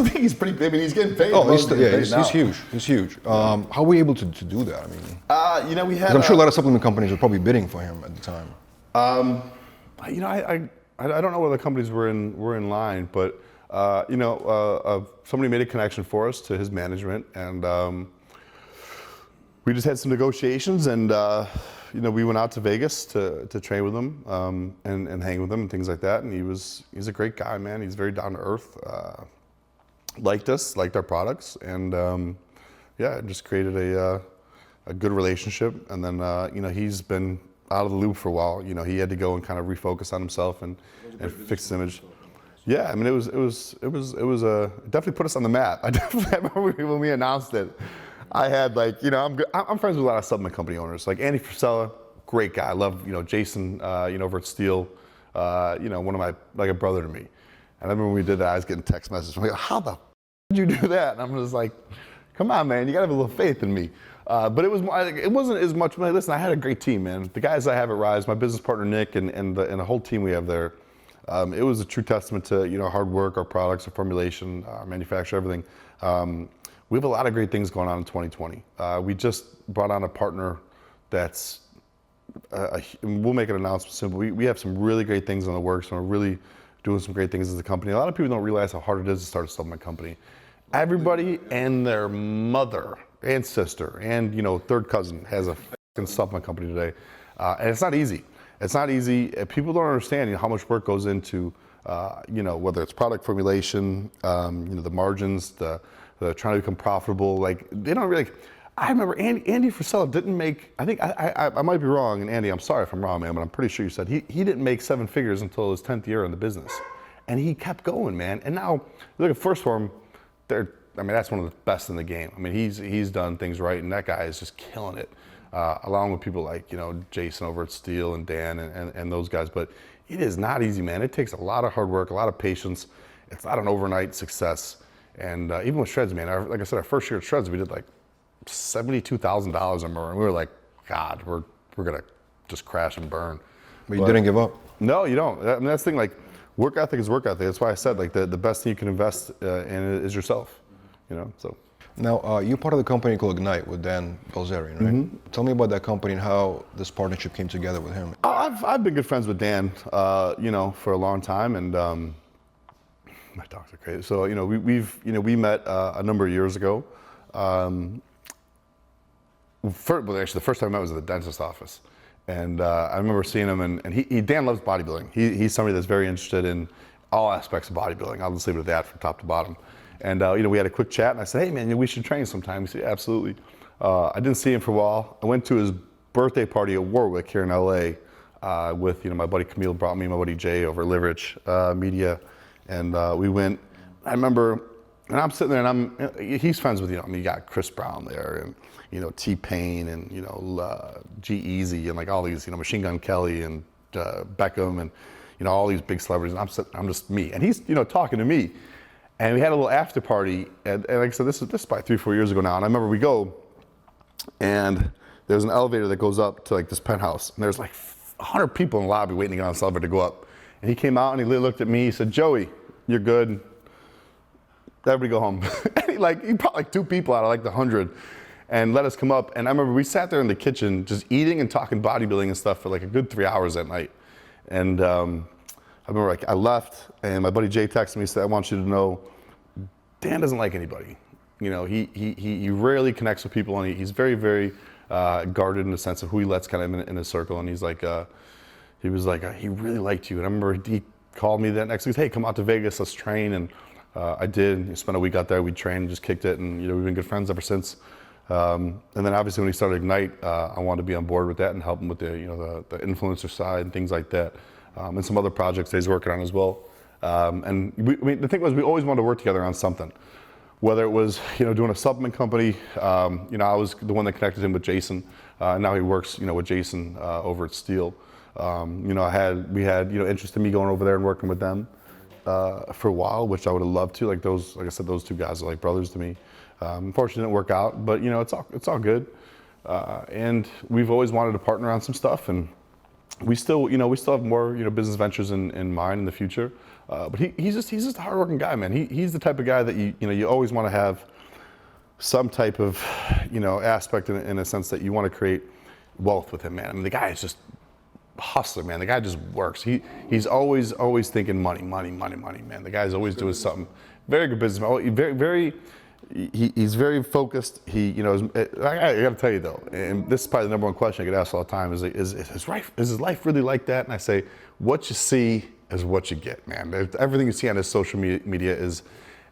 think he's pretty big. I mean, he's getting paid. Oh, he's huge. He's huge. How were you able to do that? I mean, we had. I'm sure a lot of supplement companies were probably bidding for him at the time. I don't know whether the companies were in line, but somebody made a connection for us to his management, and we just had some negotiations, and we went out to Vegas to train with him and hang with him and things like that. And he's a great guy, man. He's very down to earth. Liked us, liked our products, and it just created a good relationship. And then he's been out of the loop for a while. He had to go and kind of refocus on himself and fix his image. Yeah, I mean, it definitely put us on the map. I remember when we announced it, I had I'm friends with a lot of supplement company owners, like Andy Frisella, great guy. I love, Jason, over at Steel, one of my, like a brother to me. And I remember when we did that, I was getting text messages. I'm like, how the did you do that? And I'm just like, come on, man, you gotta have a little faith in me. But it wasn't as much. Listen, I had a great team, man. The guys I have at Rise, my business partner Nick, and the whole team we have there. It was a true testament to hard work, our products, our formulation, our manufacture, everything. We have a lot of great things going on in 2020. We just brought on a partner that's, we'll make an announcement soon, but we have some really great things in the works, and we're really doing some great things as a company. A lot of people don't realize how hard it is to start a supplement company. Everybody and their mother and sister and third cousin has a fucking supplement company today, and it's not easy. It's not easy. People don't understand how much work goes into whether it's product formulation, the margins, the trying to become profitable. Like, they don't really. I remember Andy Frisella didn't make. I think I might be wrong, and Andy, I'm sorry if I'm wrong, man, but I'm pretty sure you said he didn't make 7 figures until his 10th year in the business, and he kept going, man. And now look at First Form. That's one of the best in the game. I mean, he's done things right, and that guy is just killing it, along with people like Jason over at Steel and Dan and those guys. But it is not easy, man. It takes a lot of hard work, a lot of patience. It's not an overnight success. And even with Shredz, man, like I said, our first year at Shredz, we did like $72,000, I remember, and we were like, God, we're gonna just crash and burn. But you didn't give up. No, you don't. I mean, that's the thing, like, work ethic is work ethic. That's why I said, like, the best thing you can invest in is yourself, you know, so. Now, you're part of the company called Ignite with Dan Bilzerian, right? Mm-hmm. Tell me about that company and how this partnership came together with him. I've been good friends with Dan, you know, for a long time, and my dogs are crazy. So, you know, we met a number of years ago. Well, actually, the first time I met was at the dentist's office. And I remember seeing him, and Dan loves bodybuilding. He's somebody that's very interested in all aspects of bodybuilding. I'll just leave it at that from top to bottom. And you know, we had a quick chat, and I said, hey man, we should train sometime. He said, yeah, absolutely. I didn't see him for a while. I went to his birthday party at Warwick here in LA with, you know, my buddy Camille brought me, my buddy Jay over at Beverage Media, and we went. I remember, and I'm sitting there, and he's friends with, you know, I mean, you got Chris Brown there, and you know, T-Pain, and you know, G-Eazy, and like all these, you know, Machine Gun Kelly, and Beckham, and you know, all these big celebrities. And I'm just me, and he's, you know, talking to me. And we had a little after party, and like I said, this is probably 3-4 years ago now. And I remember we go, and there's an elevator that goes up to like this penthouse, and there's like 100 people in the lobby waiting to get on this elevator to go up. And he came out and he looked at me. He said, "Joey, you're good. Everybody go home." And he brought like 2 people out of like the 100, and let us come up. And I remember we sat there in the kitchen just eating and talking bodybuilding and stuff for like a good 3 hours that night. And I remember, like, I left, and my buddy Jay texted me and said, "I want you to know, Dan doesn't like anybody. You know, he rarely connects with people, and he's very, very guarded in the sense of who he lets kind of in his circle." And he's like, he was like, he really liked you. And I remember he called me that next week, "Hey, come out to Vegas, let's train." And I did. We spent a week out there. We trained, and just kicked it, and you know, we've been good friends ever since. And then obviously when he started Ignite, I wanted to be on board with that and help him with the, you know, the influencer side and things like that. And some other projects that he's working on as well. And I mean, the thing was, we always wanted to work together on something. Whether it was, you know, doing a supplement company, you know, I was the one that connected him with Jason. Now he works, you know, with Jason over at Steel. You know, we had, you know, interest in me going over there and working with them for a while, which I would have loved to. Like I said, those 2 guys are like brothers to me. Unfortunately, it didn't work out, but you know, it's all good. And we've always wanted to partner on some stuff, and we still have more, you know, business ventures in mind in the future. But he's just a hardworking guy, man. He's the type of guy that you always want to have some type of, you know, aspect in a sense that you want to create wealth with him, man. I mean, the guy is just a hustler, man. The guy just works. He's always thinking money, man. The guy's always doing something. Very good businessman. He's very focused. He, you know, I got to tell you though, and this is probably the number one question I get asked all the time: is his life really like that? And I say, what you see is what you get, man. Everything you see on his social media is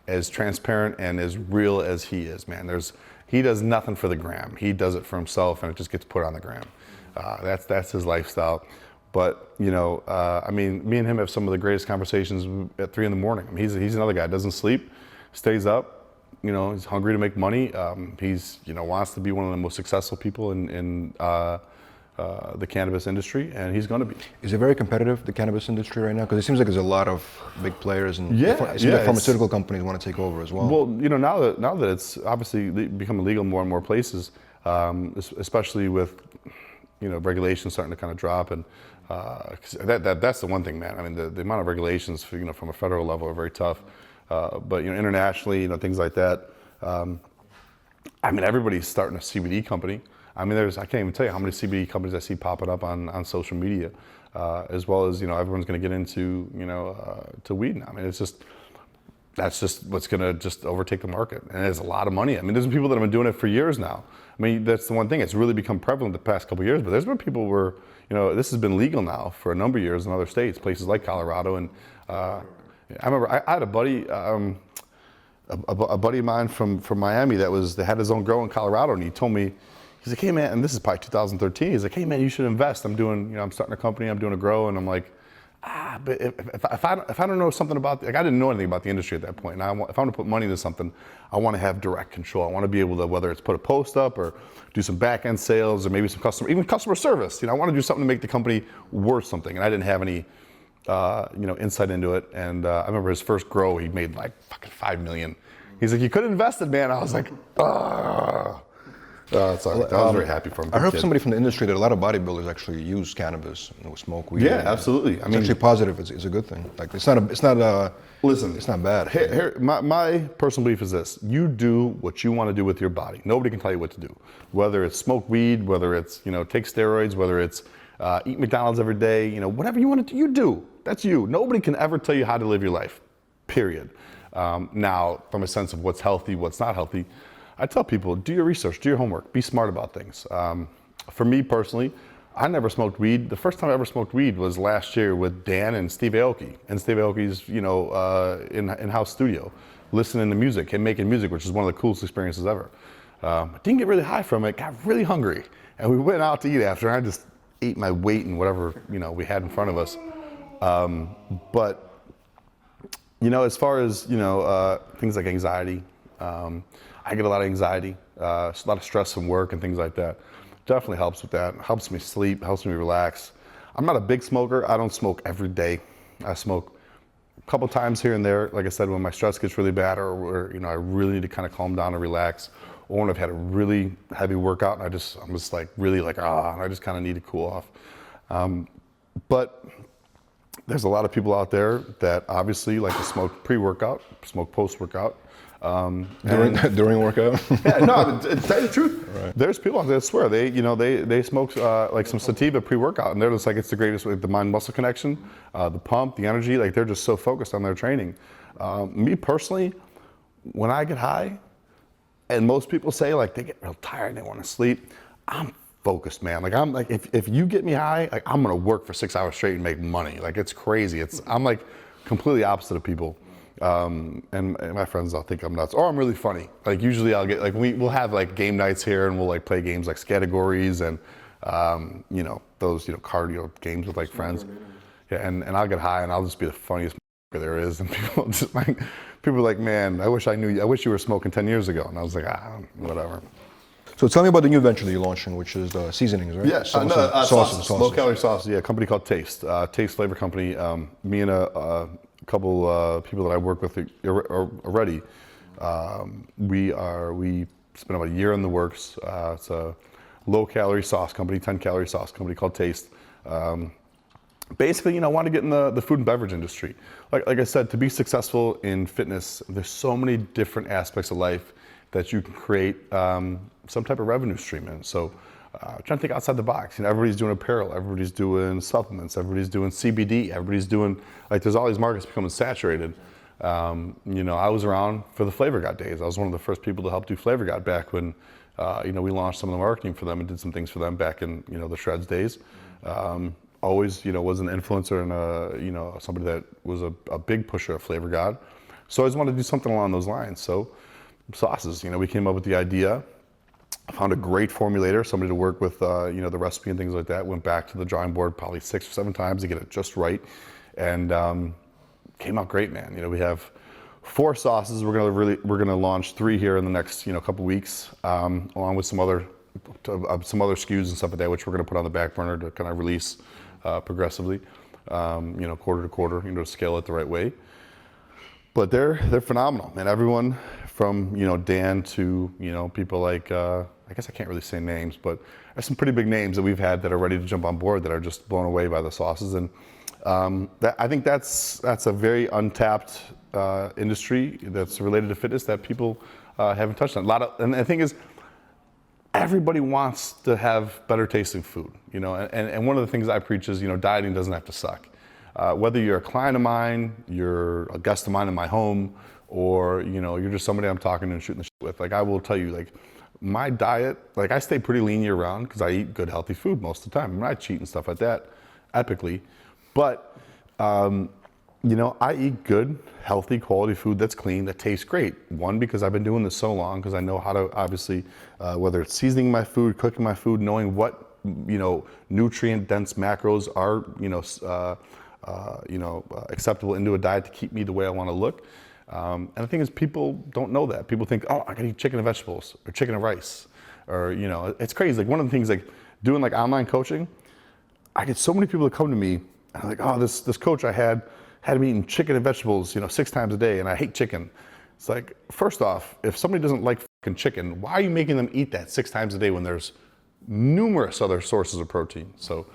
as transparent and as real as he is, man. He does nothing for the gram. He does it for himself, and it just gets put on the gram. That's his lifestyle. But you know, I mean, me and him have some of the greatest conversations at 3 a.m. I mean, he's another guy. Doesn't sleep, stays up. You know, he's hungry to make money. He's, you know, wants to be one of the most successful people in the cannabis industry, and he's going to be. Is it very competitive, the cannabis industry right now? Because it seems like there's a lot of big players, and it seems like pharmaceutical companies want to take over as well. Well, you know, now that it's obviously becoming legal in more and more places, especially with, you know, regulations starting to kind of drop, and that's the one thing, man. I mean, the amount of regulations for, you know, from a federal level are very tough. But you know, internationally, you know, things like that. I mean, everybody's starting a CBD company. I mean, I can't even tell you how many CBD companies I see popping up on social media, as well as, you know, everyone's going to get into, you know, to weed now. I mean, that's just what's going to just overtake the market, and there's a lot of money. I mean, there's people that have been doing it for years now. I mean, that's the one thing. It's really become prevalent the past couple of years, but there's been people where, you know, this has been legal now for a number of years in other states, places like Colorado, and I remember I had a buddy, a buddy of mine from Miami that had his own grow in Colorado, and he told me, he's like, "Hey man," and this is probably 2013. He's like, "Hey man, you should invest. I'm starting a company. I'm doing a grow," and I'm like, but if I don't know something about, like, I didn't know anything about the industry at that point. And if I want to put money into something, I want to have direct control. I want to be able to, whether it's put a post up or do some back end sales or maybe some customer service. You know, I want to do something to make the company worth something, and I didn't have any. You know, insight into it, and I remember his first grow, he made like fucking $5 million. He's like, you could have invested, man. I was like, ah. Sorry. I was very happy for him. I heard from somebody from the industry that a lot of bodybuilders actually use cannabis, smoke weed. Yeah, absolutely. It's actually positive. It's a good thing. Like Listen, it's not bad. My personal belief is this: you do what you want to do with your body. Nobody can tell you what to do. Whether it's smoke weed, whether it's take steroids, whether it's eat McDonald's every day, whatever you want to do, you do. That's you. Nobody can ever tell you how to live your life. Period. Now, from a sense of what's healthy, what's not healthy, I tell people, do your research, do your homework, be smart about things. For me personally, I never smoked weed. The first time I ever smoked weed was last year with Dan and Steve Aoki. And Steve Aoki's, in-house studio, listening to music and making music, which is one of the coolest experiences ever. Didn't get really high from it, got really hungry. And we went out to eat after, and I just ate my weight in whatever, we had in front of us. But as far as, things like anxiety, I get a lot of anxiety, a lot of stress from work and things like that. Definitely helps with that. Helps me sleep, helps me relax. I'm not a big smoker. I don't smoke every day. I smoke a couple times here and there. Like I said, when my stress gets really bad or I really need to kind of calm down and relax, or when I've had a really heavy workout and I'm just like really like, and I just kind of need to cool off. But there's a lot of people out there that obviously like to smoke pre-workout, smoke post-workout. During workout? Yeah, no, to tell you the truth, Right. There's people out there that swear they smoke like some sativa pre-workout, and they're just like, it's the greatest, like the mind-muscle connection, the pump, the energy, like they're just so focused on their training. Me personally, when I get high, and most people say like they get real tired, they want to sleep, I'm focused, man. Like I'm like, if you get me high, like I'm gonna work for 6 hours straight and make money. Like it's crazy. I'm like completely opposite of people. And my friends all think I'm nuts, or I'm really funny. Like usually I'll get like we'll have like game nights here, and we'll like play games like categories and those cardio games with like friends. Yeah, and I'll get high and I'll just be the funniest there is, and people are like, man, I wish you were smoking 10 years ago. And I was like, whatever. So tell me about the new venture that you're launching, which is the seasonings, right? Yeah, sauces. Low calorie sauces. Yeah, a company called Taste Flavor Company. Me and a couple people that I work with already. We spent about a year in the works. It's a low calorie sauce company, 10 calorie sauce company called Taste. Basically, I want to get in the food and beverage industry. Like I said, to be successful in fitness, there's so many different aspects of life that you can create some type of revenue stream in. So trying to think outside the box. Everybody's doing apparel, everybody's doing supplements, everybody's doing CBD, everybody's doing, there's all these markets becoming saturated. I was around for the Flavor God days. I was one of the first people to help do Flavor God back when, we launched some of the marketing for them and did some things for them back in, the Shredz days. Always, was an influencer and, somebody that was a big pusher of Flavor God. So I just wanted to do something along those lines. So sauces, we came up with the idea. I found a great formulator, somebody to work with, the recipe and things like that. Went back to the drawing board probably 6 or 7 times to get it just right, and came out great, man. We have 4 sauces. We're gonna launch 3 here in the next couple weeks, along with some other SKUs and stuff like that, which we're gonna put on the back burner to kind of release progressively, quarter to quarter, to scale it the right way. But they're phenomenal, man. Everyone from Dan to people like I guess I can't really say names, but there's some pretty big names that we've had that are ready to jump on board that are just blown away by the sauces, and I think that's a very untapped industry that's related to fitness that people haven't touched on. And the thing is, everybody wants to have better tasting food, and one of the things I preach is dieting doesn't have to suck. Whether you're a client of mine, you're a guest of mine in my home, or you're just somebody I'm talking and shooting the shit with. Like I will tell you, like my diet, like I stay pretty lean year round because I eat good healthy food most of the time. I cheat and stuff like that, epically, but I eat good, healthy, quality food that's clean, that tastes great. One, because I've been doing this so long, because I know how to obviously, whether it's seasoning my food, cooking my food, knowing what nutrient dense macros are acceptable into a diet to keep me the way I want to look. And the thing is, people don't know that. People think, I gotta eat chicken and vegetables, or chicken and rice, or it's crazy. Like one of the things, like doing like online coaching, I get so many people that come to me and they're like, this coach I had me eating chicken and vegetables, 6 times a day, and I hate chicken. It's like, first off, if somebody doesn't like fucking chicken, why are you making them eat that 6 times a day when there's numerous other sources of protein? So,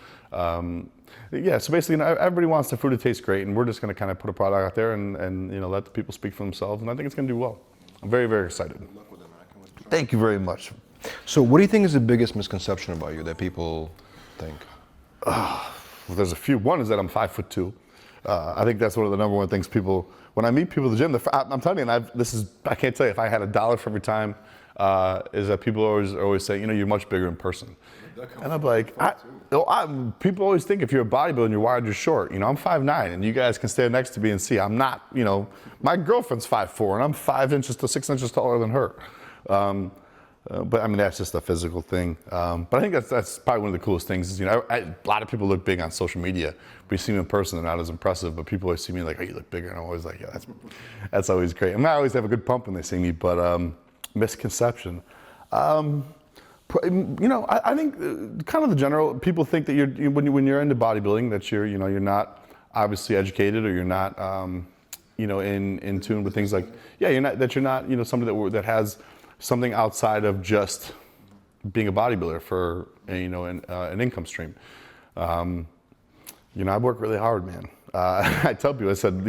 yeah, so basically, everybody wants their food to taste great, and we're just going to kind of put a product out there and let the people speak for themselves, and I think it's going to do well. I'm very, very excited. Thank you very much. So what do you think is the biggest misconception about you that people think? Well, there's a few. One is that I'm 5'2". I think that's one of the number one things people, when I meet people at the gym, I'm telling you, and I can't tell you, if I had $1 for every time, is that people always say, you're much bigger in person. And I'm like, people always think if you're a bodybuilder and you're wide, you're short. I'm 5'9", and you guys can stand next to me and see I'm not, my girlfriend's 5'4", and I'm 5 inches to 6 inches taller than her. But I mean, that's just a physical thing. But I think that's probably one of the coolest things is, a lot of people look big on social media, but you see me in person, they're not as impressive, but people always see me like, oh, you look bigger. And I'm always like, yeah, that's always great. I mean, I always have a good pump when they see me, but misconception. I think kind of the general, people think that when you're into bodybuilding, that you're not obviously educated, or you're not, in tune with things like, you're not, somebody that has something outside of just being a bodybuilder for, an income stream. I work really hard, man. I tell people, I said,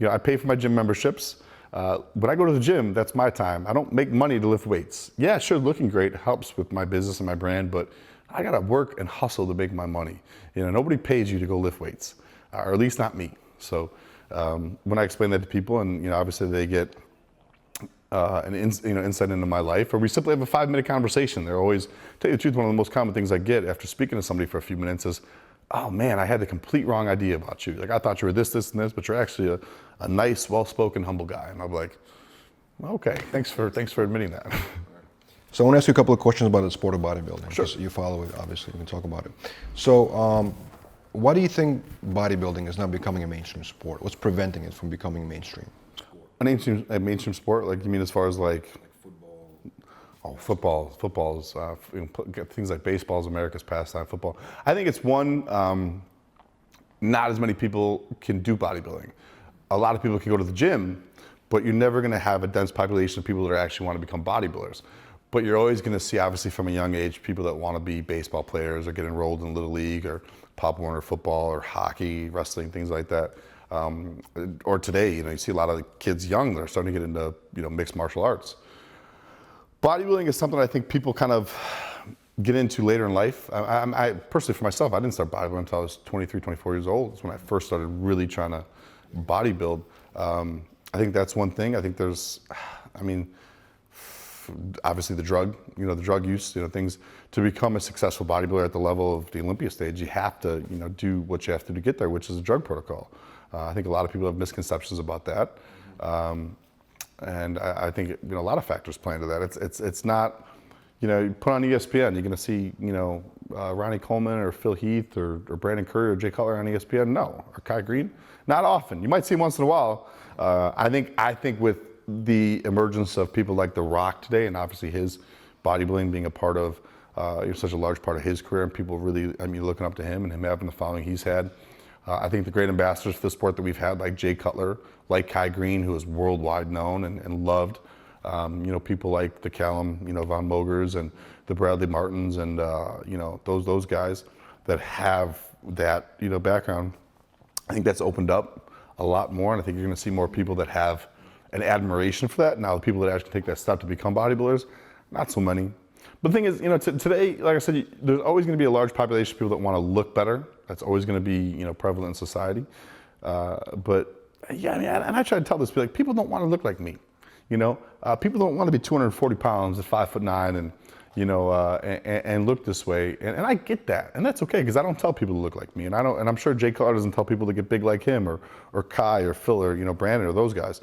I pay for my gym memberships. When I go to the gym, that's my time. I don't make money to lift weights. Yeah, sure, looking great helps with my business and my brand, but I gotta work and hustle to make my money. Nobody pays you to go lift weights, or at least not me. So when I explain that to people, and obviously they get insight into my life, or we simply have a 5-minute conversation. They're always, tell you the truth, one of the most common things I get after speaking to somebody for a few minutes is, oh man, I had the complete wrong idea about you. Like, I thought you were this, this, and this, but you're actually a nice, well-spoken, humble guy. And I'm like, okay, thanks for admitting that. So I want to ask you a couple of questions about the sport of bodybuilding. Sure. You follow it, obviously, we can talk about it. So why do you think bodybuilding is not becoming a mainstream sport? What's preventing it from becoming mainstream? A mainstream sport, like, you mean as far as like football? Oh, football is things like baseball is America's pastime. Football, I think it's one. Not as many people can do bodybuilding. A lot of people can go to the gym, but you're never going to have a dense population of people that actually want to become bodybuilders. But you're always going to see, obviously, from a young age, people that want to be baseball players or get enrolled in Little League or Pop Warner football or hockey, wrestling, things like that. Or today, you see a lot of the kids young that are starting to get into, mixed martial arts. Bodybuilding is something I think people kind of get into later in life. I personally, for myself, I didn't start bodybuilding until I was 23, 24 years old. That's when I first started really trying to bodybuild. I think that's one thing. I think there's, obviously the drug use, things to become a successful bodybuilder at the level of the Olympia stage, you have to, do what you have to do to get there, which is a drug protocol. I think a lot of people have misconceptions about that. And I think, a lot of factors play into that. It's not, you put on ESPN, you're gonna see, Ronnie Coleman or Phil Heath or Brandon Curry or Jay Cutler on ESPN, no, or Kai Green, not often. You might see him once in a while. I think with the emergence of people like The Rock today, and obviously his bodybuilding being a part of, such a large part of his career, and people really, looking up to him and him having the following he's had. I think the great ambassadors for the sport that we've had, like Jay Cutler, like Kai Green, who is worldwide known and loved. People like the Callum, Von Mogers and the Bradley Martins and, those guys that have that, background. I think that's opened up a lot more, and I think you're going to see more people that have an admiration for that. Now, the people that actually take that step to become bodybuilders, not so many. But the thing is, today, like I said, there's always going to be a large population of people that want to look better. That's always going to be, prevalent in society. But yeah, and I try to tell this, people don't want to look like me. People don't want to be 240 pounds at 5'9" and, and look this way. And I get that, and that's okay, because I don't tell people to look like me, and I'm sure Jay Cutler doesn't tell people to get big like him, or Kai, or Phil, or Brandon, or those guys.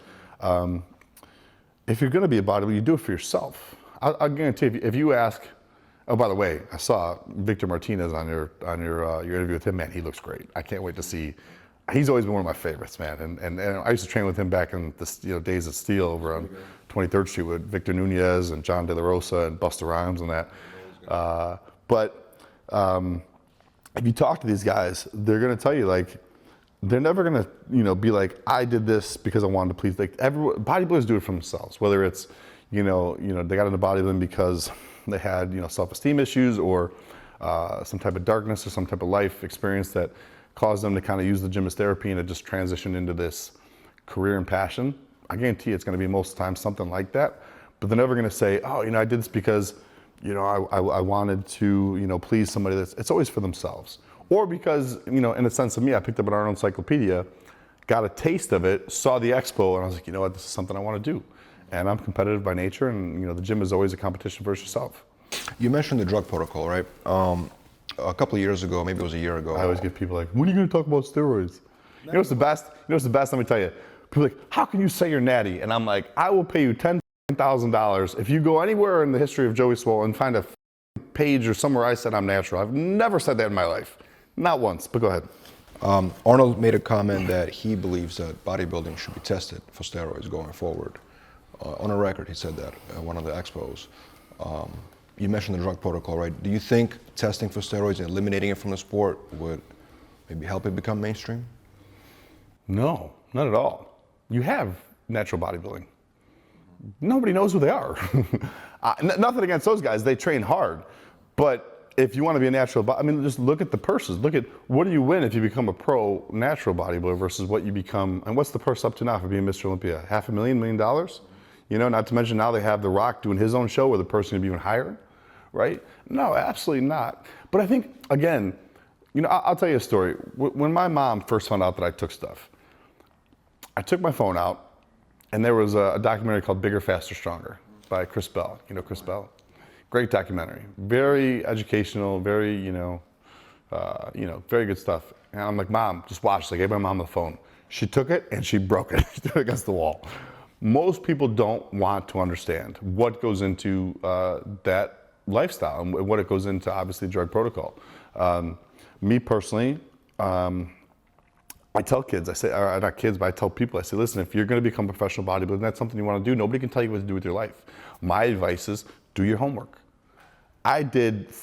If you're going to be a bodybuilder, you do it for yourself. I'll guarantee if you ask. Oh, by the way, I saw Victor Martinez on your interview with him. Man, he looks great. I can't wait to see. He's always been one of my favorites, man. And I used to train with him back in the days of Steel over on 23rd Street with Victor Nunez and John De La Rosa and Busta Rhymes and that. But if you talk to these guys, they're going to tell you, like, they're never gonna, be like, I did this because I wanted to please. Like bodybuilders do it for themselves. Whether it's, they got into bodybuilding because they had, self-esteem issues or some type of darkness or some type of life experience that caused them to kind of use the gym as therapy, and it just transitioned into this career and passion. I guarantee it's going to be most of the time something like that. But they're never going to say, oh, I did this because, I wanted to, please somebody. It's always for themselves. Or because, in the sense of me, I picked up an Arnold encyclopedia, got a taste of it, saw the expo, and I was like, you know what, this is something I want to do. And I'm competitive by nature, and the gym is always a competition versus yourself. You mentioned the drug protocol, right? A couple of years ago, maybe it was a year ago. I always get people like, when are you going to talk about steroids? You know what's the best? Let me tell you. People are like, how can you say you're natty? And I'm like, I will pay you $10,000 if you go anywhere in the history of Joey Swoll and find a page or somewhere I said I'm natural. I've never said that in my life. Not once, but go ahead. Arnold made a comment that he believes that bodybuilding should be tested for steroids going forward. On a record, he said that at one of the expos. You mentioned the drug protocol, right? Do you think testing for steroids and eliminating it from the sport would maybe help it become mainstream? No, not at all. You have natural bodybuilding. Nobody knows who they are. Nothing against those guys, they train hard. But if you want to be a natural, just look at the purses. Look at what do you win if you become a pro natural bodybuilder versus what you become, and what's the purse up to now for being Mr. Olympia? $500,000, $1 million? Not to mention now they have The Rock doing his own show where the person can be even higher, right? No, absolutely not. But I think, again, I'll tell you a story. When my mom first found out that I took stuff, I took my phone out, and there was a documentary called Bigger, Faster, Stronger by Chris Bell. You know Chris Bell? Great documentary. Very educational, very, very good stuff. And I'm like, Mom, just watch this. I gave my mom the phone. She took it and she broke it. She threw it against the wall. Most people don't want to understand what goes into that lifestyle and what it goes into, obviously, drug protocol. Me personally, I tell kids, or not kids, but I tell people, I say, listen, if you're going to become a professional bodybuilder and that's something you want to do, nobody can tell you what to do with your life. My advice is do your homework. I did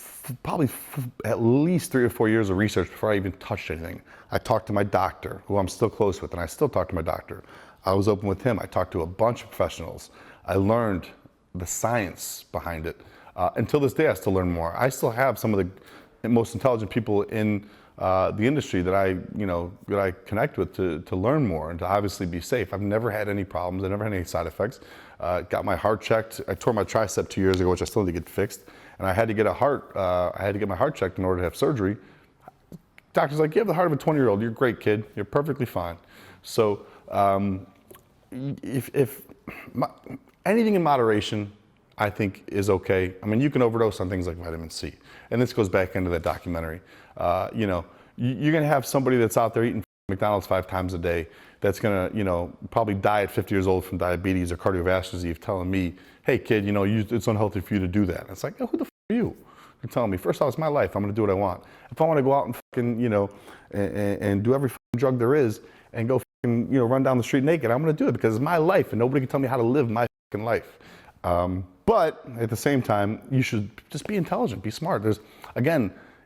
probably at least 3 or 4 years of research before I even touched anything. I talked to my doctor, who I'm still close with, and I still talk to my doctor. I was open with him. I talked to a bunch of professionals. I learned the science behind it. Until this day, I still learn more. I still have some of the most intelligent people in the industry that I connect with to learn more and to obviously be safe. I've never had any problems. I've never had any side effects. Got my heart checked. I tore my tricep 2 years ago, which I still need to get fixed. And I had to get my heart checked in order to have surgery. Doctor's like, you have the heart of a 20-year-old. You're a great kid. You're perfectly fine. So anything in moderation, I think is okay. I mean, you can overdose on things like vitamin C. And this goes back into that documentary. You're gonna have somebody that's out there eating McDonald's 5 times a day that's gonna, probably die at 50 years old from diabetes or cardiovascular disease telling me, hey kid, it's unhealthy for you to do that. And it's like, who the f are you? You're telling me, first of all, it's my life. I'm gonna do what I want. If I wanna go out and fucking, and do every fucking drug there is and go fucking, run down the street naked, I'm gonna do it because it's my life and nobody can tell me how to live my fucking life. But at the same time, you should just be intelligent, be smart.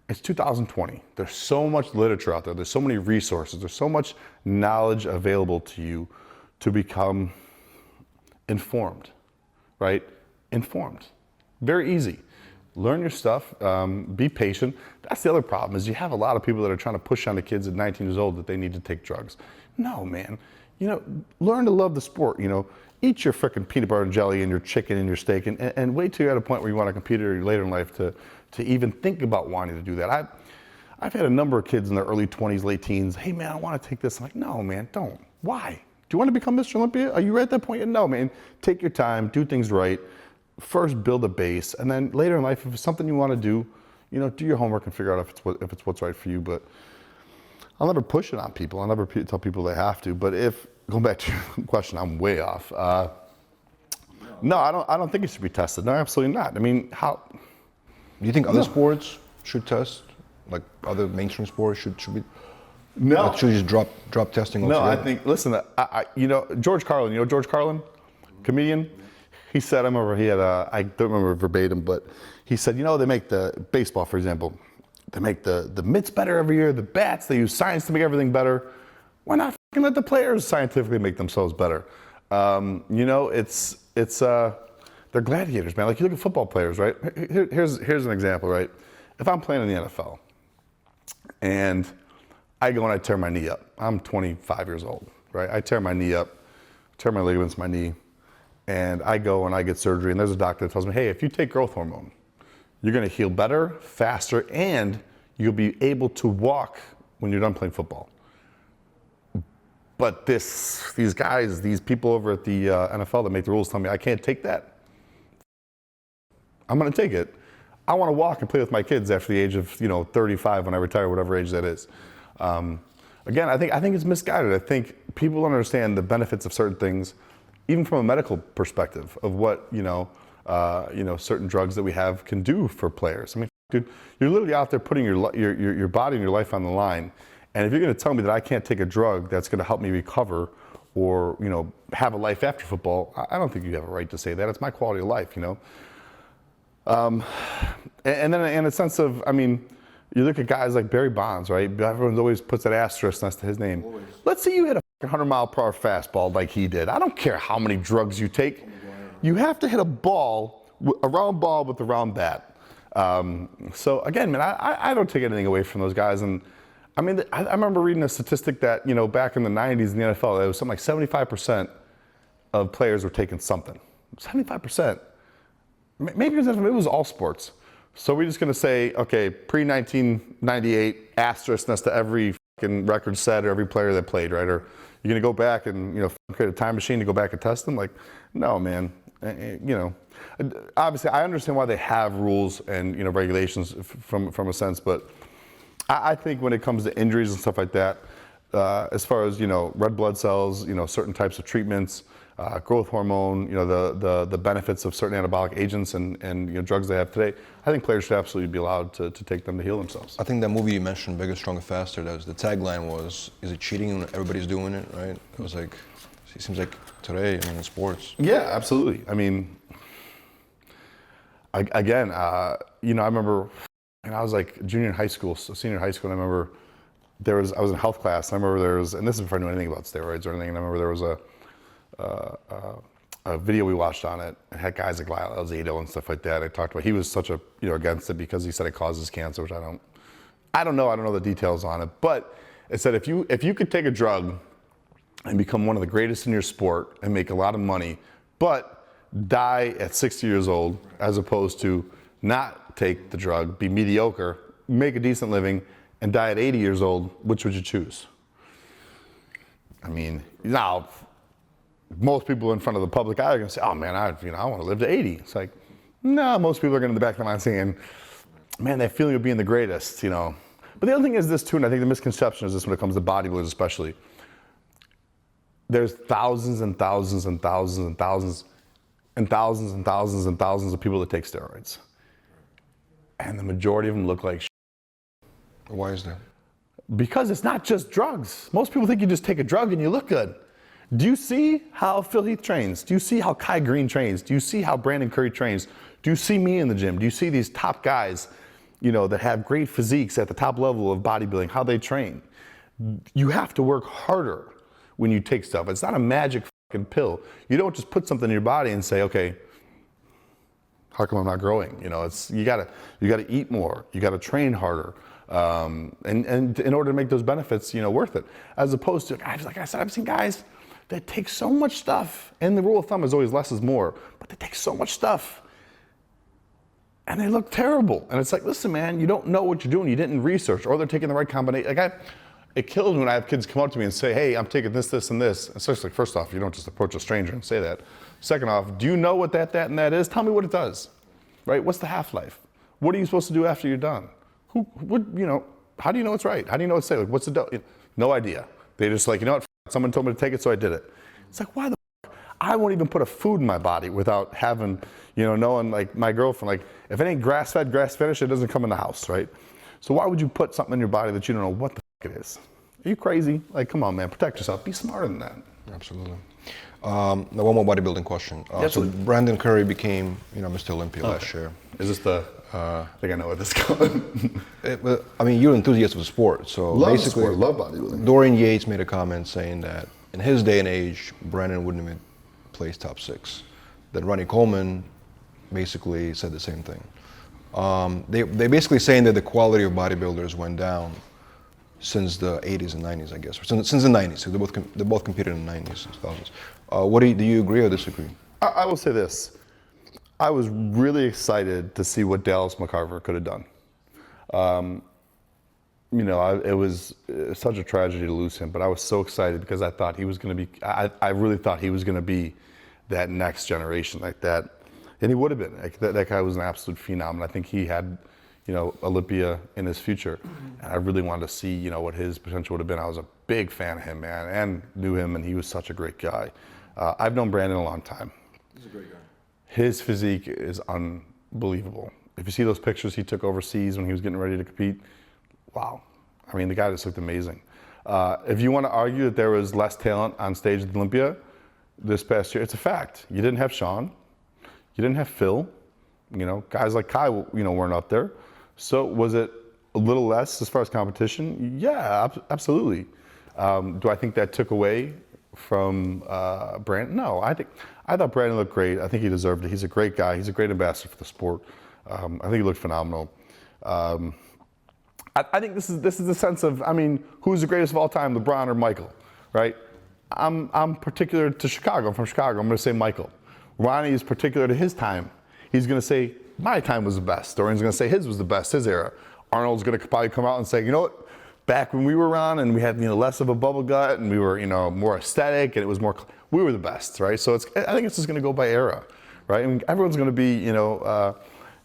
It's 2020. There's so much literature out there. There's so many resources. There's so much knowledge available to you to become informed, right? Informed. Very easy. Learn your stuff. Be patient. That's the other problem is you have a lot of people that are trying to push on the kids at 19 years old that they need to take drugs. No, man. Learn to love the sport. Eat your frickin' peanut butter and jelly and your chicken and your steak and wait till you're at a point where you want to compete later in life to even think about wanting to do that. I've had a number of kids in their early 20s, late teens, hey man, I want to take this. I'm like, no man, don't. Why? Do you want to become Mr. Olympia? Are you right at that point? No man, take your time, do things right. First build a base, and then later in life, if it's something you want to do, do your homework and figure out if it's what's right for you. But I'll never push it on people. I'll never tell people they have to. But going back to your question, I'm way off. No, I don't think it should be tested. No, absolutely not. I mean, how? Do you think other sports should test, like other mainstream sports should be? No. Like should you just drop testing altogether? No, I think. Listen, George Carlin. George Carlin, comedian. He said, I remember he had I don't remember verbatim, but he said, they make the baseball, for example, they make the mitts better every year, the bats. They use science to make everything better. Why not fucking let the players scientifically make themselves better? You know, they're gladiators, man. Like, you look at football players, right? Here's an example, right? If I'm playing in the NFL and I go and I tear my knee up, I'm 25 years old, right? I tear my knee up, tear my ligaments, my knee, and I go and I get surgery, and there's a doctor that tells me, hey, if you take growth hormone, you're gonna heal better, faster, and you'll be able to walk when you're done playing football. But these guys, these people over at the NFL that make the rules tell me I can't take that. I'm gonna take it. I wanna walk and play with my kids after the age of 35 when I retire, whatever age that is. Again, I think it's misguided. I think people don't understand the benefits of certain things, even from a medical perspective, of what certain drugs that we have can do for players. I mean, dude, you're literally out there putting your body and your life on the line. And if you're going to tell me that I can't take a drug that's going to help me recover or have a life after football, I don't think you have a right to say that. It's my quality of life, And then in a sense of, I mean, you look at guys like Barry Bonds, right? Everyone always puts that asterisk next to his name. Always. Let's say you hit a 100-mile-per-hour fastball like he did. I don't care how many drugs you take. You have to hit a round ball with a round bat. So again, man, I don't take anything away from those guys. And I mean, I remember reading a statistic that, back in the 90s in the NFL, it was something like 75% of players were taking something. 75%. Maybe it was all sports. So we're just going to say, okay, pre-1998, asterisk next to every fucking record set or every player that played, right? Or you're going to go back and, create a time machine to go back and test them? Like, no, man. Obviously, I understand why they have rules and, regulations from a sense, but I think when it comes to injuries and stuff like that, as far as, red blood cells, certain types of treatments, growth hormone, the benefits of certain anabolic agents and drugs they have today, I think players should absolutely be allowed to take them to heal themselves. I think that movie you mentioned, Bigger, Stronger, Faster, the tagline was, is it cheating when everybody's doing it, right? It was like, it seems like today, in sports. Yeah, absolutely. I mean, I remember, and I was like senior in high school, and I remember I was in health class, and I remember and this is before I knew anything about steroids or anything, and I remember there was a video we watched on it. It had guys like Lyle Alzado and stuff like that. I talked about, he was such against it because he said it causes cancer, which I don't know the details on it, but it said if you could take a drug and become one of the greatest in your sport and make a lot of money, but die at 60 years old, as opposed to not take the drug, be mediocre, make a decent living, and die at 80 years old, which would you choose? I mean, now, most people in front of the public eye are going to say, oh man, I want to live to 80. It's like, no, most people are going to the back of their mind saying, man, that feeling of being the greatest, But the other thing is this too, and I think the misconception is this when it comes to bodybuilders especially. There's thousands and thousands and thousands and thousands and thousands and thousands and thousands of people that take steroids. And the majority of them look like shit. Why is that? Because it's not just drugs. Most people think you just take a drug and you look good. Do you see how Phil Heath trains? Do you see how Kai Green trains? Do you see how Brandon Curry trains? Do you see me in the gym? Do you see these top guys, that have great physiques at the top level of bodybuilding, how they train? You have to work harder when you take stuff. It's not a magic fucking pill. You don't just put something in your body and say, okay, how come I'm not growing? You gotta eat more. You gotta train harder. And in order to make those benefits, worth it. As opposed to, guys, like I said, I've seen guys that take so much stuff, and the rule of thumb is always less is more, but they take so much stuff and they look terrible. And it's like, listen, man, you don't know what you're doing. You didn't research, or they're taking the right combination. It kills me when I have kids come up to me and say, hey, I'm taking this, this, and this. And so it's like, first off, you don't just approach a stranger and say that. Second off, do you know what that, and that is? Tell me what it does, right? What's the half-life? What are you supposed to do after you're done? How do you know it's right? How do you know it's safe? Like, what's the dose? No idea. They just like, someone told me to take it, so I did it. It's like, why the f? I won't even put a food in my body without having, knowing, like, my girlfriend, like, if it ain't grass-fed, grass-finished, it doesn't come in the house, right? So why would you put something in your body that you don't know what the f it is? Are you crazy? Like, come on, man, protect yourself. Be smarter than that. Absolutely. Now one more bodybuilding question. So Brandon Curry became, Mr. Olympia last year. Is this the? I think I know what this is called. I mean, you're an enthusiast of the sport, so Love basically, sport, love bodybuilding. Dorian Yates made a comment saying that in his day and age, Brandon wouldn't even place top 6. Then Ronnie Coleman basically said the same thing. They basically saying that the quality of bodybuilders went down since the 80s and 90s, I guess. Since the 90s, so they both competed in the 90s and 2000s. What do you agree or disagree? I will say this. I was really excited to see what Dallas McCarver could have done. It was such a tragedy to lose him, but I was so excited because I thought he was going to be, I really thought he was going to be that next generation like that. And he would have been. Like, that guy was an absolute phenom. And I think he had, Olympia in his future. And I really wanted to see, what his potential would have been. I was a big fan of him, man, and knew him, and he was such a great guy. I've known Brandon a long time. He's a great guy. His physique is unbelievable. If you see those pictures he took overseas when he was getting ready to compete, wow. I mean, the guy just looked amazing. If you want to argue that there was less talent on stage at Olympia this past year, it's a fact. You didn't have Sean. You didn't have Phil. Guys like Kai, weren't up there. So was it a little less as far as competition? Yeah, absolutely. Do I think that took away from Brandon? No, I thought Brandon looked great. I think he deserved it. He's a great guy. He's a great ambassador for the sport. I think he looked phenomenal. I think this is the sense of, who's the greatest of all time, LeBron or Michael, right? I'm particular to Chicago. I'm from Chicago. I'm going to say Michael. Ronnie is particular to his time. He's going to say my time was the best. Dorian's going to say his was the best, his era. Arnold's going to probably come out and say, you know what? Back when we were around and we had less of a bubble gut and we were more aesthetic and it was more, we were the best, right? So I think it's just going to go by era, right? Everyone's going to be is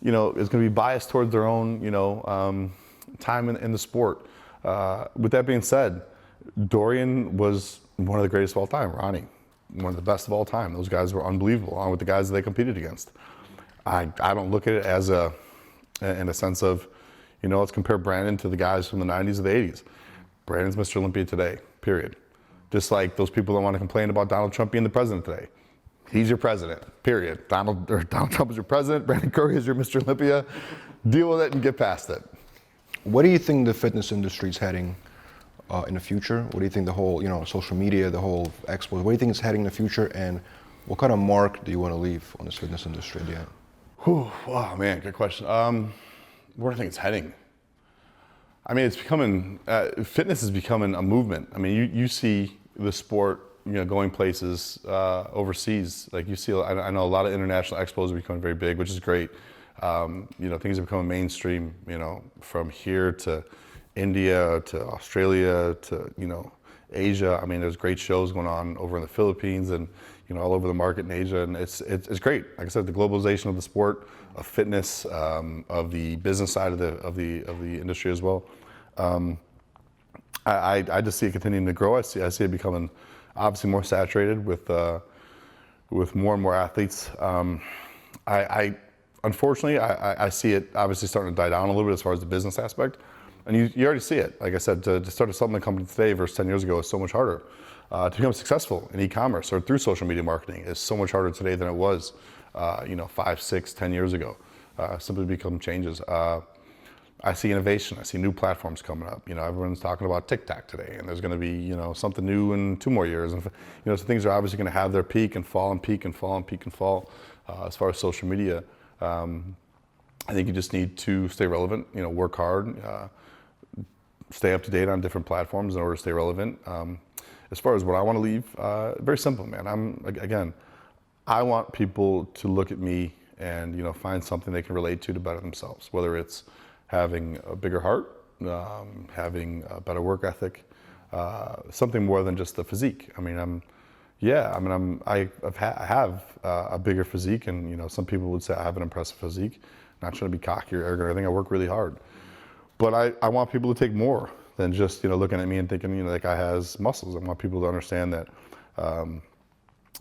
going to be biased towards their own time in the sport. With that being said, Dorian was one of the greatest of all time. Ronnie, one of the best of all time. Those guys were unbelievable, along with the guys that they competed against. I don't look at it as in a sense of, let's compare Brandon to the guys from the 90s or the 80s. Brandon's Mr. Olympia today, period. Just like those people that want to complain about Donald Trump being the president today. He's your president, period. Donald Trump is your president. Brandon Curry is your Mr. Olympia. Deal with it and get past it. What do you think the fitness industry is heading in the future? What do you think the whole, social media, the whole expos, what do you think is heading in the future, and what kind of mark do you want to leave on this fitness industry at the end? Wow, man, good question. Where do I think it's heading? It's becoming, fitness is becoming a movement. You see the sport, going places overseas. Like you see, I know a lot of international expos are becoming very big, which is great. Things are becoming mainstream, from here to India to Australia to, Asia. There's great shows going on over in the Philippines and, all over the market in Asia. And it's great. Like I said, the globalization of the sport, of fitness, of the business side of the industry as well. I just see it continuing to grow. I see it becoming obviously more saturated with more and more athletes. Unfortunately, I see it obviously starting to die down a little bit as far as the business aspect. And you already see it. Like I said, to start a supplement company today versus 10 years ago is so much harder. To become successful in e-commerce or through social media marketing is so much harder today than it was, 5, 6, 10 years ago. Simply become changes. I see innovation. I see new platforms coming up. Everyone's talking about TikTok today, and there's going to be, something new in 2 more years. And, so things are obviously going to have their peak and fall and peak and fall and peak and fall. As far as social media, I think you just need to stay relevant, work hard, stay up to date on different platforms in order to stay relevant. As far as what I want to leave, very simple, man. I want people to look at me and, find something they can relate to better themselves, whether it's having a bigger heart, having a better work ethic, something more than just the physique. I have a bigger physique, and some people would say I have an impressive physique. Not trying to be cocky or arrogant. I think I work really hard, but I want people to take more than just looking at me and thinking that guy has muscles. I want people to understand that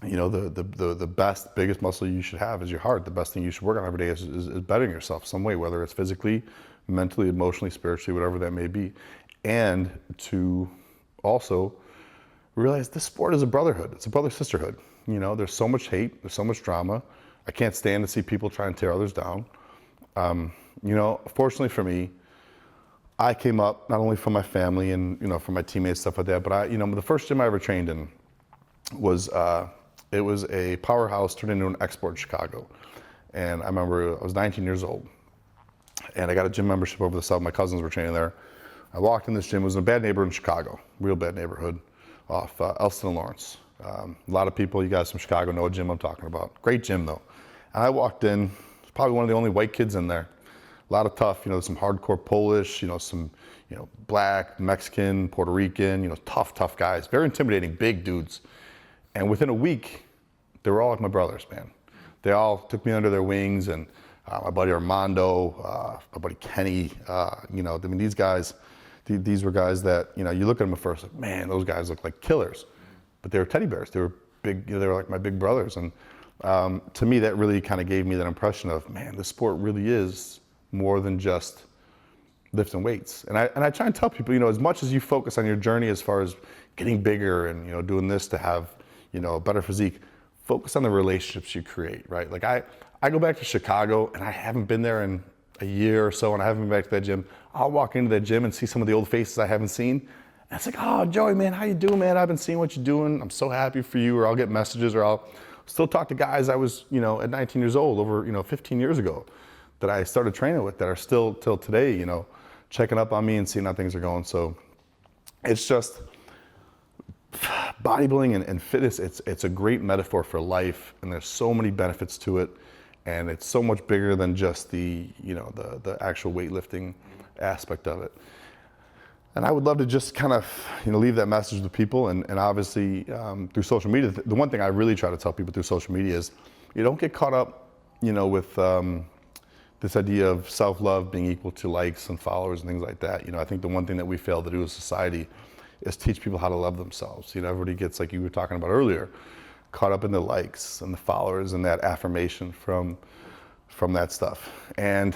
the best, biggest muscle you should have is your heart. The best thing you should work on every day is bettering yourself some way, whether it's physically, mentally, emotionally, spiritually, whatever that may be, and to also we realized this sport is a brotherhood. It's a brother-sisterhood. You know, there's so much hate, there's so much drama. I can't stand to see people try and tear others down. You know, fortunately for me, I came up not only from my family and, you know, from my teammates, stuff like that, but the first gym I ever trained in was, it was a powerhouse turned into an export in Chicago. And I remember I was 19 years old and I got a gym membership over the summer. My cousins were training there. I walked in this gym. It was in a bad neighborhood in Chicago, real bad neighborhood off Elston and Lawrence. A lot of people, you guys from Chicago know what gym I'm talking about. Great gym though. And I walked in, probably one of the only white kids in there. A lot of tough, you know, some hardcore Polish, you know, some, you know, black, Mexican, Puerto Rican, you know, tough guys, very intimidating, big dudes. And within a week, they were all like my brothers, man. They all took me under their wings, and my buddy Armando, my buddy Kenny, you know, I mean, these guys, these were guys that, you know, you look at them at first, like, man, those guys look like killers. But they were teddy bears. They were big, you know, they were like my big brothers. And to me, that really kind of gave me that impression of, man, this sport really is more than just lifting weights. And I try and tell people, you know, as much as you focus on your journey as far as getting bigger and, you know, doing this to have, you know, a better physique, focus on the relationships you create, right? Like I go back to Chicago and I haven't been there in a year or so and I haven't been back to that gym. I'll walk into that gym and see some of the old faces I haven't seen. And it's like, oh, Joey, man, how you doing, man? I've been seeing what you're doing. I'm so happy for you. Or I'll get messages, or I'll still talk to guys I was, you know, at 19 years old, over, you know, 15 years ago, that I started training with, that are still till today, you know, checking up on me and seeing how things are going. So it's just bodybuilding and fitness. It's a great metaphor for life, and there's so many benefits to it, and it's so much bigger than just the, you know, the actual weightlifting aspect of it. And I would love to just kind of, you know, leave that message with people. And obviously through social media, the one thing I really try to tell people through social media is, you don't get caught up, you know, with this idea of self-love being equal to likes and followers and things like that. You know, I think the one thing that we fail to do as a society is teach people how to love themselves. You know, everybody gets, like you were talking about earlier, caught up in the likes and the followers and that affirmation from that stuff. And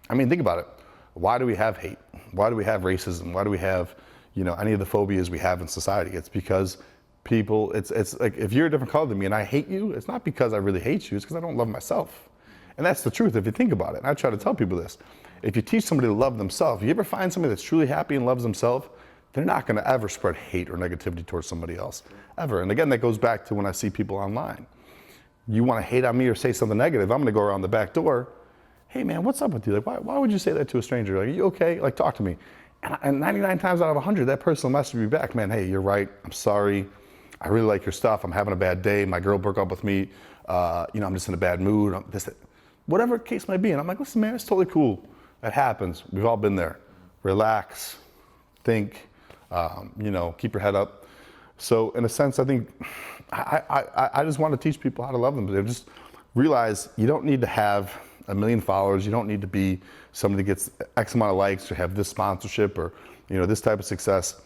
I mean, think about it. Why do we have hate? Why do we have racism? Why do we have, you know, any of the phobias we have in society? It's because people, it's like, if you're a different color than me and I hate you, it's not because I really hate you, it's because I don't love myself. And that's the truth if you think about it. And I try to tell people this. If you teach somebody to love themselves, you ever find somebody that's truly happy and loves themselves, they're not gonna ever spread hate or negativity towards somebody else, ever. And again, that goes back to when I see people online. You wanna hate on me or say something negative, I'm gonna go around the back door. Hey man, what's up with you? Like, why would you say that to a stranger? Like, are you okay? Like, talk to me. And 99 times out of 100, that person will message me back, man, hey, you're right, I'm sorry. I really like your stuff, I'm having a bad day, my girl broke up with me, you know, I'm just in a bad mood, whatever the case might be. And I'm like, listen man, it's totally cool. That happens, we've all been there. Relax, think, you know, keep your head up. So in a sense, I think, I just want to teach people how to love them. They just realize you don't need to have 1 million followers. You don't need to be somebody that gets X amount of likes or have this sponsorship or, you know, this type of success.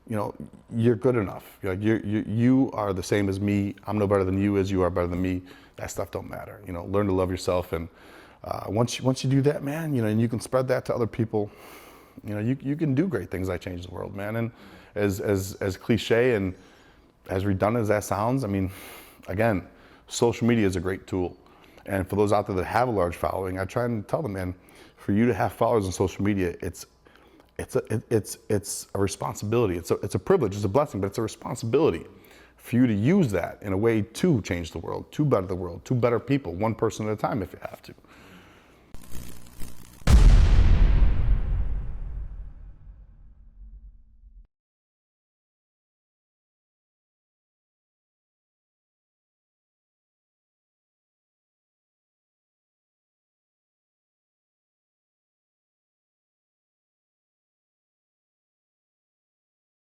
You know, you're good enough. You are the same as me. I'm no better than you as you are better than me. That stuff don't matter. You know, learn to love yourself. And once you do that, man, you know, and you can spread that to other people, you know, you can do great things that change the world, man. And as cliche and as redundant as that sounds, I mean, again, social media is a great tool. And for those out there that have a large following, I try and tell them, man, for you to have followers on social media, it's a responsibility. It's a privilege, it's a blessing, but it's a responsibility for you to use that in a way to change the world, to better the world, to better people, one person at a time if you have to.